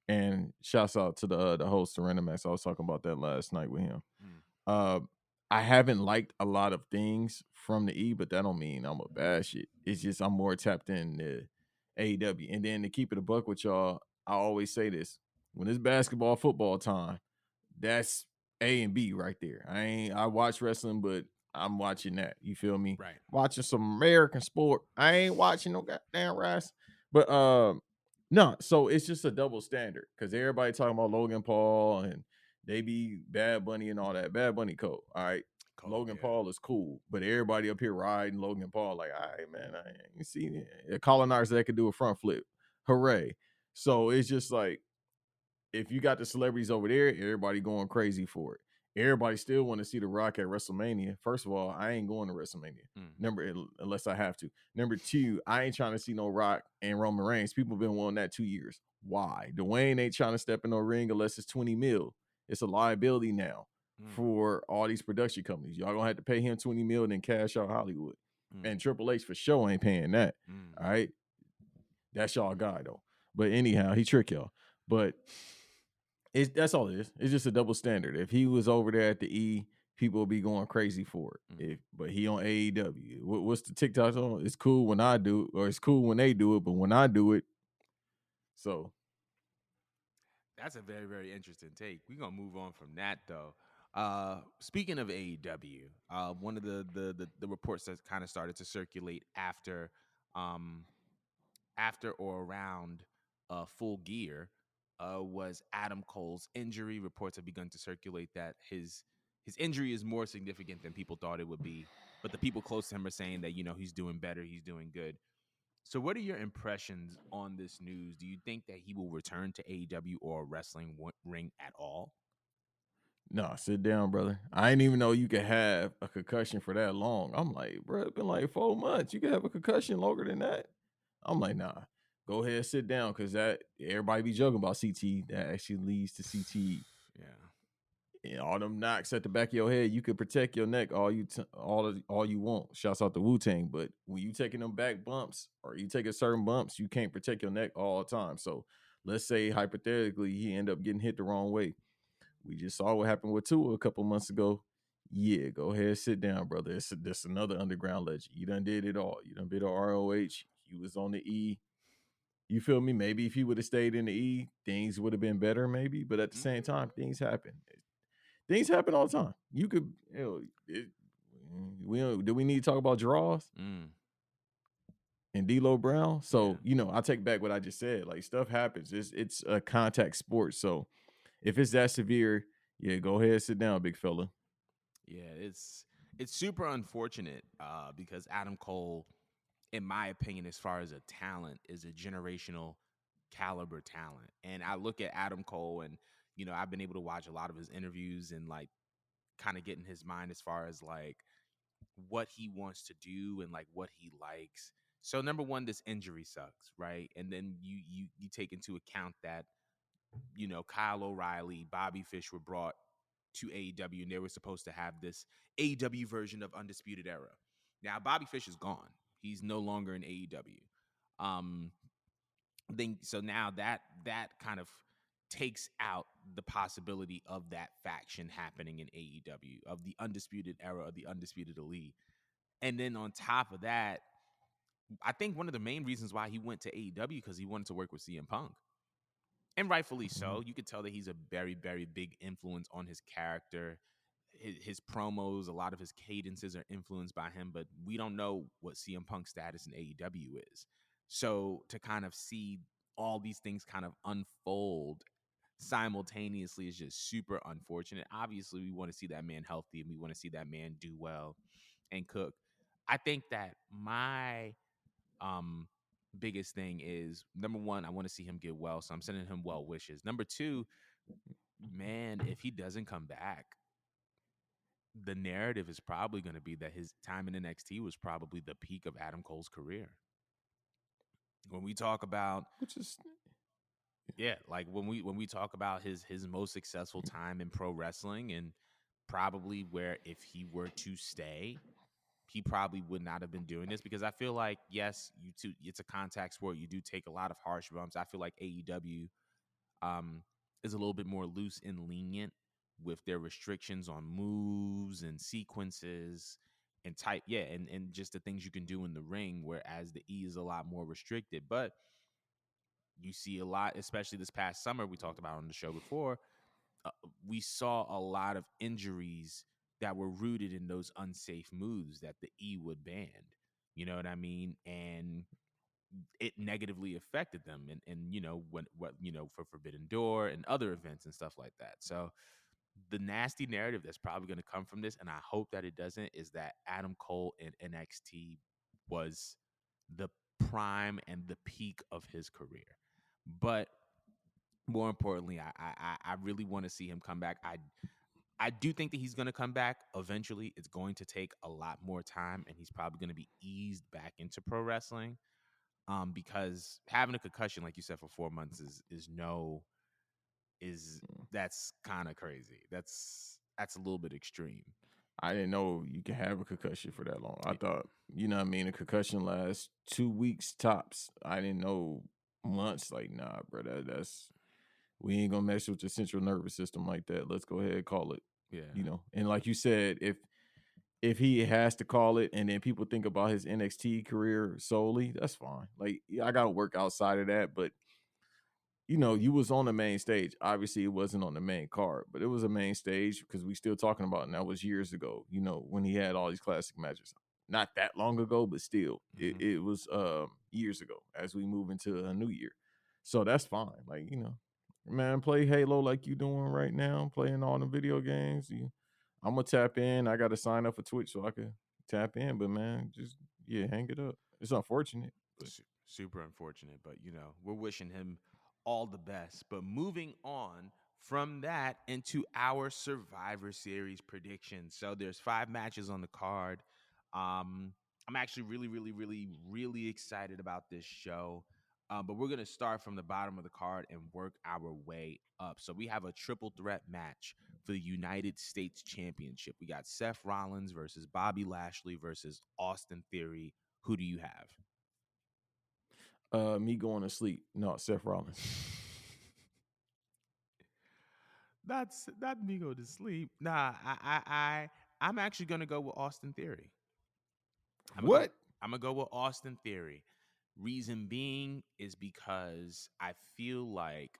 And shouts out to the host of Random Max. I was talking about that last night with him. mm, Uh, I haven't liked a lot of things from the E, but that don't mean I'm a bash it. It's just I'm more tapped in the AEW. And then to keep it a buck with y'all, I always say this: when it's basketball, football time, that's A and B right there. I watch wrestling, but I'm watching that. You feel me? right. Watching some American sport. I ain't watching no goddamn wrestling. But no, so it's just a double standard because everybody talking about Logan Paul and they be Bad Bunny and all that. Bad Bunny cool. All right. Cold, Logan yeah. Paul is cool, but everybody up here riding Logan Paul, like, all right, man, I ain't seen it. Colonizer that could do a front flip. Hooray. So it's just like if you got the celebrities over there, everybody going crazy for it. Everybody still want to see The Rock at WrestleMania. First of all, I ain't going to WrestleMania. Mm, Unless I have to. Number two, I ain't trying to see no Rock and Roman Reigns. People been wanting that 2 years. Why? Dwayne ain't trying to step in no ring unless it's 20 mil. It's a liability now mm, for all these production companies. Y'all gonna have to pay him 20 mil and then cash out Hollywood. mm, And Triple H for sure ain't paying that. mm. All right. That's y'all guy though. But anyhow, he trick y'all. But that's all it is. It's just a double standard. If he was over there at the E, people would be going crazy for it. Mm. But he on AEW. What's the TikTok on? It's cool when I do, or it's cool when they do it, but when I do it, so That's a very, very interesting take. We're gonna move on from that though. Speaking of AEW, one of the reports that kind of started to circulate um, after or around Full Gear was Adam Cole's injury. Reports have begun to circulate that his injury is more significant than people thought it would be. But the people close to him are saying that he's doing better, he's doing good. So, what are your impressions on this news? Do you think that he will return to AEW or a wrestling ring at all? nah, sit down, brother. I didn't even know you could have a concussion for that long. I'm like, bro, it's been like 4 months. You could have a concussion longer than that. I'm like, nah. Go ahead, sit down, because that everybody be joking about CT. That actually leads to CTE. Yeah. And all them knocks at the back of your head, you could protect your neck all you want. Shouts out to Wu Tang, but when you taking them back bumps or you taking certain bumps, you can't protect your neck all the time. So let's say hypothetically he end up getting hit the wrong way. We just saw what happened with Tua a couple months ago. Yeah, go ahead, sit down, brother. This another underground legend. You done did it all. You done been on ROH. You was on the E. You feel me? Maybe if he would have stayed in the E, things would have been better, maybe. But at the same Mm-hmm. time, things happen. Things happen all the time. You could, do we need to talk about draws Mm. and D'Lo Brown? Yeah. So I take back what I just said. Like stuff happens. It's a contact sport. So if it's that severe, yeah, go ahead, sit down, big fella. Yeah. It's super unfortunate because Adam Cole, in my opinion, as far as a talent, is a generational caliber talent. And I look at Adam Cole and I've been able to watch a lot of his interviews and like kind of get in his mind as far as like what he wants to do and like what he likes. So number one, this injury sucks, right? And then you take into account that Kyle O'Reilly, Bobby Fish were brought to AEW and they were supposed to have this AEW version of Undisputed Era. Now Bobby Fish is gone; he's no longer in AEW. Um, then so now that kind of takes out the possibility of that faction happening in AEW of the Undisputed Era of the Undisputed Elite. And then on top of that, I think one of the main reasons why he went to AEW because he wanted to work with CM Punk. And rightfully Mhm. so. You could tell that he's a very, very big influence on his character. His promos, a lot of his cadences are influenced by him, but we don't know what CM Punk's status in AEW is. So to kind of see all these things kind of unfold simultaneously is just super unfortunate. Obviously, we want to see that man healthy and we want to see that man do well and cook. I think that my um biggest thing is number one, I want to see him get well. So I'm sending him well wishes. Number two, man, if he doesn't come back, the narrative is probably going to be that his time in NXT was probably the peak of Adam Cole's career. When we talk about Which is Yeah, like when we talk about his most successful time in pro wrestling, and probably where if he were to stay, he probably would not have been doing this, because I feel like, yes, it's a contact sport. You do take a lot of harsh bumps. I feel like AEW um is a little bit more loose and lenient with their restrictions on moves and sequences and type, yeah, and just the things you can do in the ring, whereas the E is a lot more restricted. But you see a lot, especially this past summer, we talked about on the show before, uh, we saw a lot of injuries that were rooted in those unsafe moves that the E would ban. You know what I mean? And it negatively affected them. And when what for Forbidden Door and other events and stuff like that. So the nasty narrative that's probably going to come from this, and I hope that it doesn't, is that Adam Cole in NXT was the prime and the peak of his career. But more importantly, I really want to see him come back. I do think that he's going to come back eventually. It's going to take a lot more time, and he's probably going to be eased back into pro wrestling. Because having a concussion, like you said, for 4 months is no is that's kind of crazy. That's a little bit extreme. I didn't know you could have a concussion for that long. I Y- thought, you know what I mean, a concussion lasts 2 weeks tops. I didn't know months. Like, nah, bro, that's we ain't gonna mess with the central nervous system like that. Let's go ahead and call it. Yeah. You know, and like you said, if he has to call it, and then people think about his NXT career solely, that's fine. Like, yeah, I gotta work outside of that, but you know, you was on the main stage. Obviously, it wasn't on the main card, but it was a main stage because we still talking about it, and that was years ago, you know, when he had all these classic matches. Not that long ago, but still, it, Hmm. it was years ago as we move into a new year. So that's fine. Like, you know, man, play Halo like you doing right now, playing all the video games. I'm gonna tap in. I gotta sign up for Twitch so I can tap in, but man, just yeah, hang it up. It's unfortunate, but Super unfortunate, but we're wishing him all the best. But moving on from that into our Survivor Series predictions. So there's 5 matches on the card. I'm actually really, really, really, really excited about this show. But we're gonna start from the bottom of the card and work our way up. So we have a triple threat match for the United States Championship. We got Seth Rollins versus Bobby Lashley versus Austin Theory. Who do you have? me going to sleep. No, Seth Rollins. That's not me go to sleep. Nah, I'm actually gonna go with Austin Theory. I'm gonna go. What? I'm gonna go with Austin Theory. Reason being is because I feel like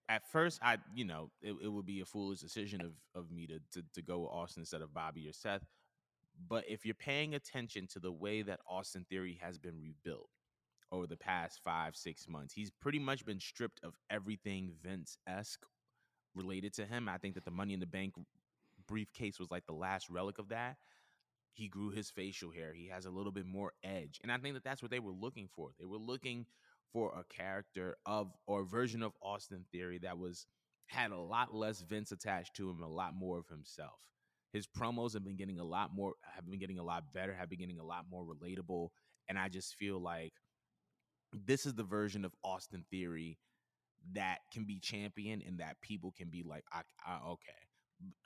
at first it would be a foolish decision of me to go with Austin instead of Bobby or Seth. But if you're paying attention to the way that Austin Theory has been rebuilt over the past 5-6 months, he's pretty much been stripped of everything Vince esque related to him. I think that the Money in the Bank briefcase was like the last relic of that. He grew his facial hair. He has a little bit more edge. And I think that that's what they were looking for. They were looking for a character of or version of Austin Theory that had a lot less Vince attached to him, a lot more of himself. His promos have been getting a lot more, have been getting a lot better, have been getting a lot more relatable. And I just feel like this is the version of Austin Theory that can be championed and that people can be like, okay.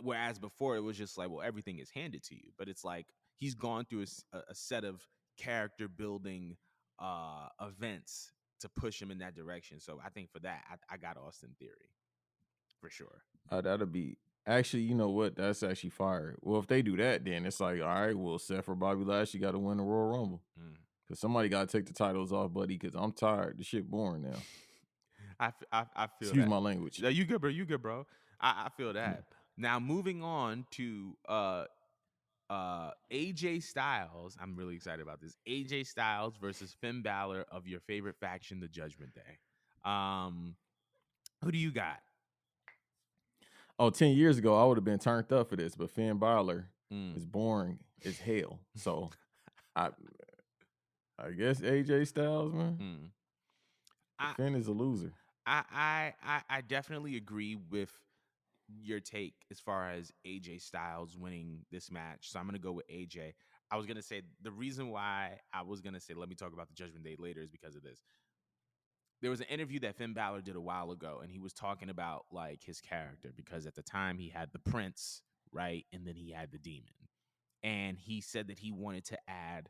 Whereas before it was just like, well, everything is handed to you. But it's like he's gone through a set of character building events to push him in that direction. So I think for that, I got Austin Theory for sure. That'll be actually. You know what? That's actually fire. Well, if they do that, then it's like, all right, well, Seth or Bobby Lashley got to win the Royal Rumble Mm. because somebody got to take the titles off, buddy. Because I'm tired. The shit boring now. I feel Excuse that. my language. No, you good, bro. You good, bro. I feel Yeah. that. Now moving on to AJ Styles. I'm really excited about this. AJ Styles versus Finn Balor of your favorite faction, the Judgment Day. Who do you got? Oh, 10 years ago, I would have been turned up for this, but Finn Balor Mm. is boring as hell. So I I guess AJ Styles, man. Mm. But I, Finn is a loser. I definitely agree with your take as far as AJ Styles winning this match. So I'm gonna go with AJ. I was gonna say the reason why I was gonna say let me talk about the Judgment Day later is because of this. there was an interview that Finn Balor did a while ago, and he was talking about like his character because at the time he had the Prince, right, and then he had the Demon, and he said that he wanted to add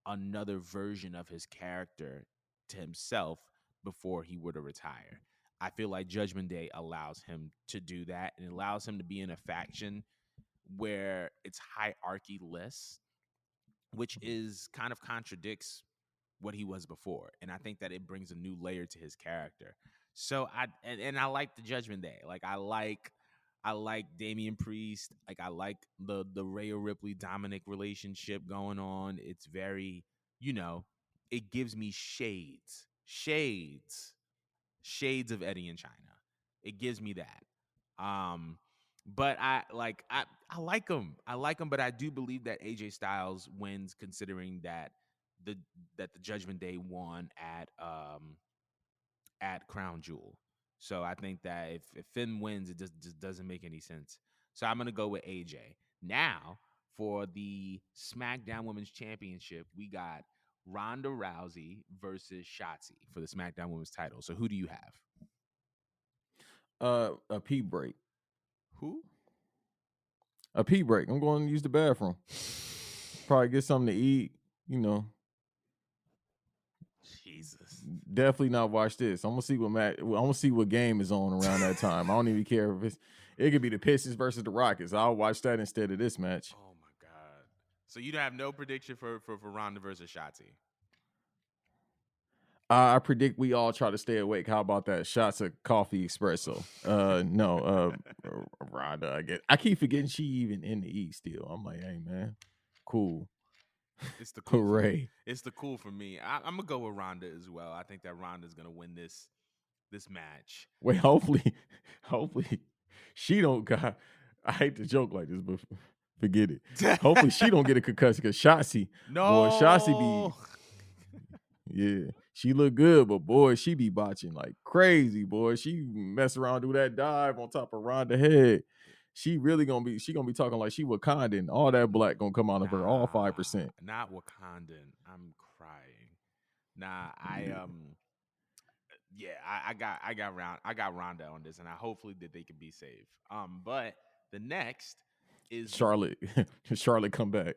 another version of his character to himself before he were to retire. I feel like Judgment Day allows him to do that, and it allows him to be in a faction where it's hierarchy less, which is kind of contradicts what he was before. And I think that it brings a new layer to his character. So and I like the Judgment Day. Like I like Damian Priest. Like I like the Rhea Ripley Dominic relationship going on. It's very, it gives me shades of Eddie and China. It gives me that. But I like him. I like him, but I do believe that AJ Styles wins, considering that the the Judgment Day won at Crown Jewel. So I think that if Finn wins, it just doesn't make any sense. So I'm gonna go with AJ. Now for the SmackDown Women's Championship, we got Ronda Rousey versus Shotzi for the SmackDown Women's title. So who do you have? A pee break. Who? A pee break. I'm going to use the bathroom. Probably get something to eat. You know, Jesus. definitely not watch this. I'm gonna see what game is on around that time. I don't even care if it could be the Pistons versus the Rockets. I'll watch that instead of this match. Oh my God. So you don't have no prediction for Ronda versus Shotzi? I predict we all try to stay awake. How about that? Shots of coffee espresso. No, Rhonda. I guess I keep forgetting she even in the East still. I'm like, hey man, cool. It's the cool. Hooray! It's the cool for me. I'm gonna go with Ronda as well. I think that Ronda's gonna win this match. Wait, hopefully she don't got. I hate to joke like this, but forget it. Hopefully she don't get a concussion because Shotzi, boy, Shotzi be. No. Yeah, she look good, but boy, she be botching like crazy, boy. She mess around, do that dive on top of Ronda head. She gonna be talking like she Wakandan. All that black gonna come out of her, all 5%. Not Wakandan. I'm crying. Nah, Yeah. yeah, I got Ronda on this, and I hopefully that they can be saved. But the next is Charlotte, Charlotte come back.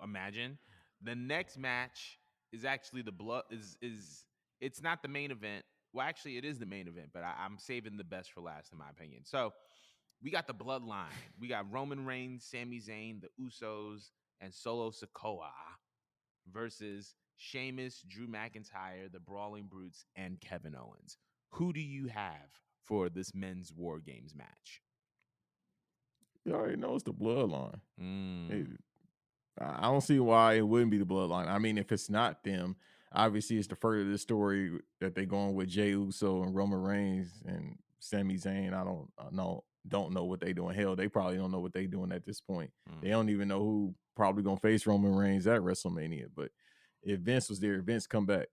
imagine the next match is actually the blood is it's not the main event. Well, actually, it is the main event, but I'm saving the best for last, in my opinion. So we got the bloodline. We got Roman Reigns, Sami Zayn, the Usos, and Solo Sikoa versus Sheamus, Drew McIntyre, the Brawling Brutes, and Kevin Owens. Who do you have for this men's War Games match? You already know it's the bloodline. Mm. I don't see why it wouldn't be the bloodline. I mean, if it's not them, obviously it's the further the story that they're going with Jey Uso and Roman Reigns and Sami Zayn. I don't know what they doing. Hell, they probably don't know what they doing at this point. They don't even know who probably gonna face Roman Reigns at WrestleMania. But if Vince was there, Vince come back.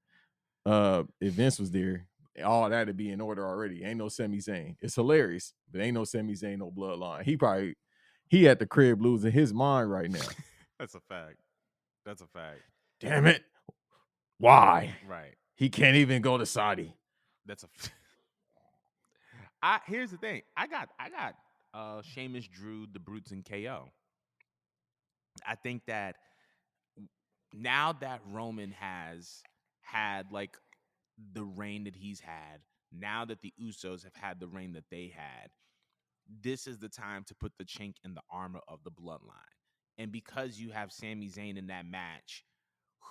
If Vince was there, all that'd be in order already. Ain't no Sami Zayn. It's hilarious, but ain't no Sami Zayn, no bloodline. He at the crib losing his mind right now. That's a fact. That's a fact. Damn it. Why? Right. He can't even go to Saudi. That's a. I here's the thing. I got Sheamus, Drew, the Brutes, and KO. I think that now that Roman has had like the reign that he's had, now that the Usos have had the reign that they had, this is the time to put the chink in the armor of the bloodline. And because you have Sami Zayn in that match,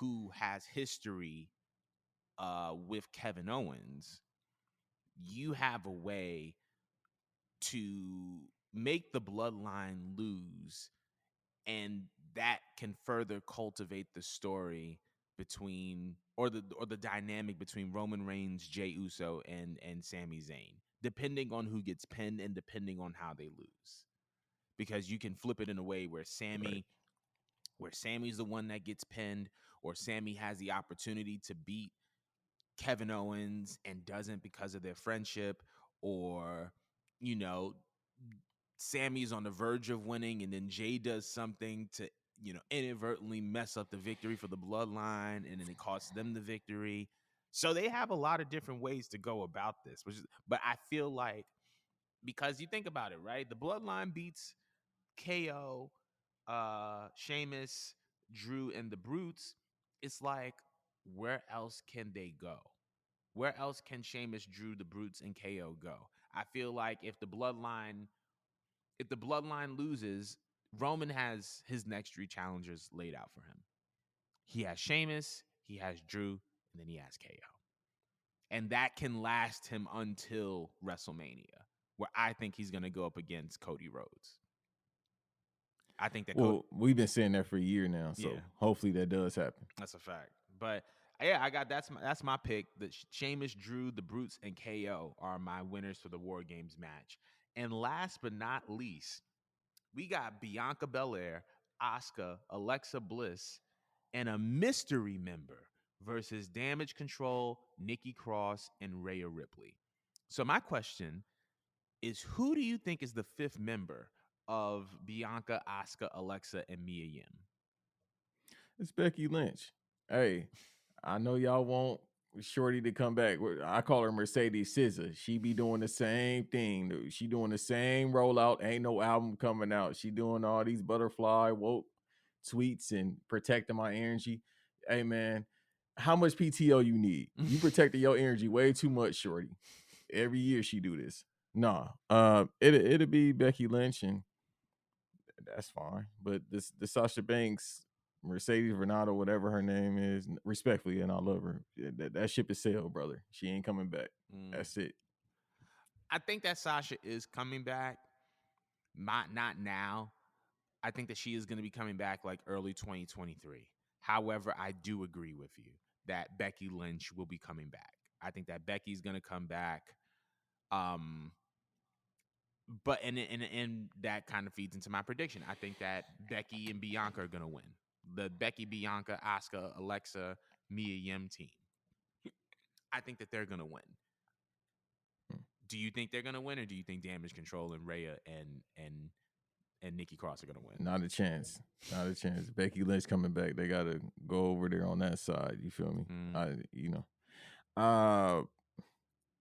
who has history with Kevin Owens, you have a way to make the bloodline lose, and that can further cultivate the story between or the dynamic between Roman Reigns, Jey Uso, and Sami Zayn, depending on who gets pinned and depending on how they lose. Because you can flip it in a way where Sammy's the one that gets pinned, or Sammy has the opportunity to beat Kevin Owens and doesn't because of their friendship, or you know, Sammy's on the verge of winning and then Jay does something to, inadvertently mess up the victory for the bloodline and then it costs them the victory. So they have a lot of different ways to go about this, but I feel like, because you think about it, right? The Bloodline beats KO, Sheamus, Drew, and the Brutes. It's like, where else can they go? Where else can Sheamus, Drew, the Brutes, and KO go? I feel like if the Bloodline loses, Roman has his next 3 challengers laid out for him. He has Sheamus, he has Drew, and then he has KO. And that can last him until WrestleMania, where I think he's going to go up against Cody Rhodes. I think that Well, we've been saying that for a year now, so Yeah. hopefully that does happen. That's a fact. But yeah, I got that's my pick. The Sheamus, Drew, the Brutes, and KO are my winners for the War Games match. And last but not least, we got Bianca Belair, Asuka, Alexa Bliss, and a mystery member versus Damage Control, Nikki Cross, and Rhea Ripley. So my question is, who do you think is the 5th member of Bianca, Asuka, Alexa, and Mia Yim? It's Becky Lynch. Hey, I know y'all want Shorty to come back. I call her Mercedes SZA. She be doing the same thing. She doing the same rollout. Ain't no album coming out. She doing all these butterfly woke tweets and protecting my energy. Hey man, how much PTO you need? You protected your energy way too much, Shorty. Every year she do this. Nah, it'll be Becky Lynch, and that's fine. But the Sasha Banks, Mercedes Renato, whatever her name is, respectfully, and I love her. That ship is sailed, brother. She ain't coming back. That's it. I think that Sasha is coming back. Not now. I think that she is going to be coming back like early 2023. However, I do agree with you that Becky Lynch will be coming back. I think that Becky's going to come back. But and that kind of feeds into my prediction. I think that Becky and Bianca are going to win. The Becky, Bianca, Asuka, Alexa, Mia Yim team. I think that they're going to win. Do you think they're going to win, or do you think Damage Control and Rhea and Nikki Cross are going to win? Not a chance. Not a chance. Becky Lynch coming back. They got to go over there on that side. You feel me?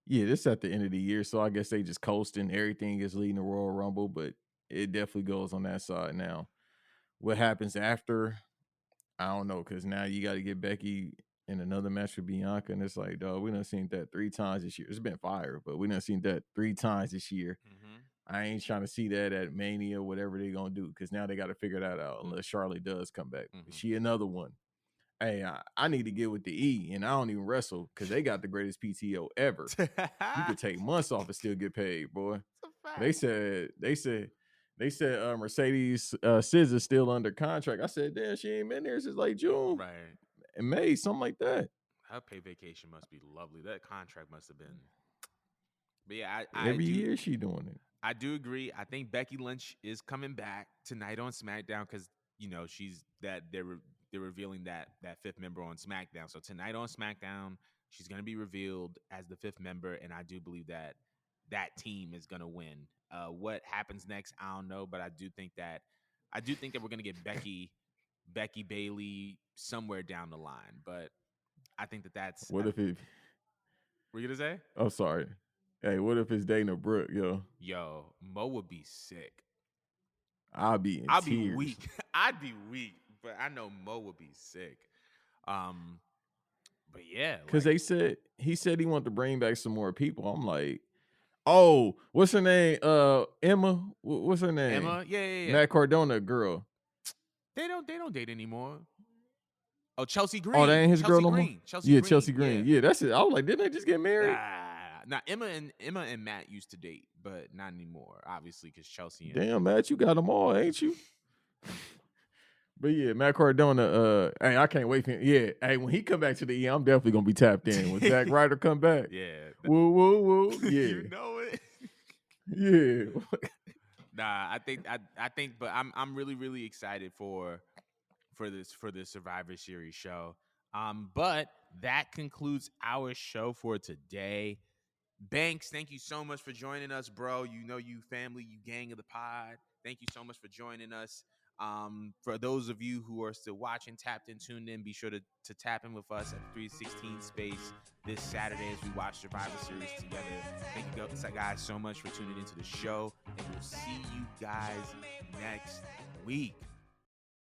Yeah, this at the end of the year, so I guess they just coasting. Everything is leading the Royal Rumble, but it definitely goes on that side now. What happens after? I don't know, because now you got to get Becky in another match with Bianca, and it's like, dog, we done seen that 3 times this year. It's been fire, but we done seen that 3 times this year. I ain't trying to see that at Mania, whatever they gonna do, because now they got to figure that out. Unless Charlotte does come back, she another one. Hey, I need to get with the E, and I don't even wrestle because they got the greatest PTO ever. You could take months off and still get paid, boy. They said Mercedes SZA still under contract. I said, damn, she ain't been there since like June, right? And May, something like that. Her pay vacation must be lovely. That contract must have been. But yeah, Every year she doing it. I do agree. I think Becky Lynch is coming back tonight on SmackDown because she's that they're revealing that 5th member on SmackDown. So tonight on SmackDown, she's going to be revealed as the 5th member, and I do believe that team is going to win. What happens next, I don't know, but I do think that we're going to get Becky Bayley somewhere down the line. But I think that's. What if it? Were you gonna say? I'm sorry. Hey, what if it's Dana Brooke, yo? Yo, Mo would be sick. I'll be in I'll tears. be weak. I'd be weak, but I know Mo would be sick. But yeah, because he said he wanted to bring back some more people. I'm like, oh, what's her name? Emma. What's her name? Emma. Yeah. Matt Cardona girl. They don't date anymore. Oh, Chelsea Green. Oh, that ain't his girl no more. Chelsea Green. Yeah, that's it. I was like, didn't they just get married? Nah, Emma and Matt used to date, but not anymore. Obviously, because Chelsea. Damn, Matt, you got them all, ain't you? But yeah, Matt Cardona. Hey, I can't wait for him. Yeah, hey, when he come back to the E, I'm definitely gonna be tapped in. When Zack Ryder come back, yeah, woo. Yeah, you know it. Yeah. Nah, I think, but I'm really excited for this Survivor Series show. But that concludes our show for today. Banks, thank you so much for joining us, bro. You family, you gang of the pod. Thank you so much for joining us. For those of you who are still watching, tapped in, tuned in, be sure to tap in with us at 316 Space this Saturday as we watch Survivor Series together. Thank you guys so much for tuning into the show, and we'll see you guys next week.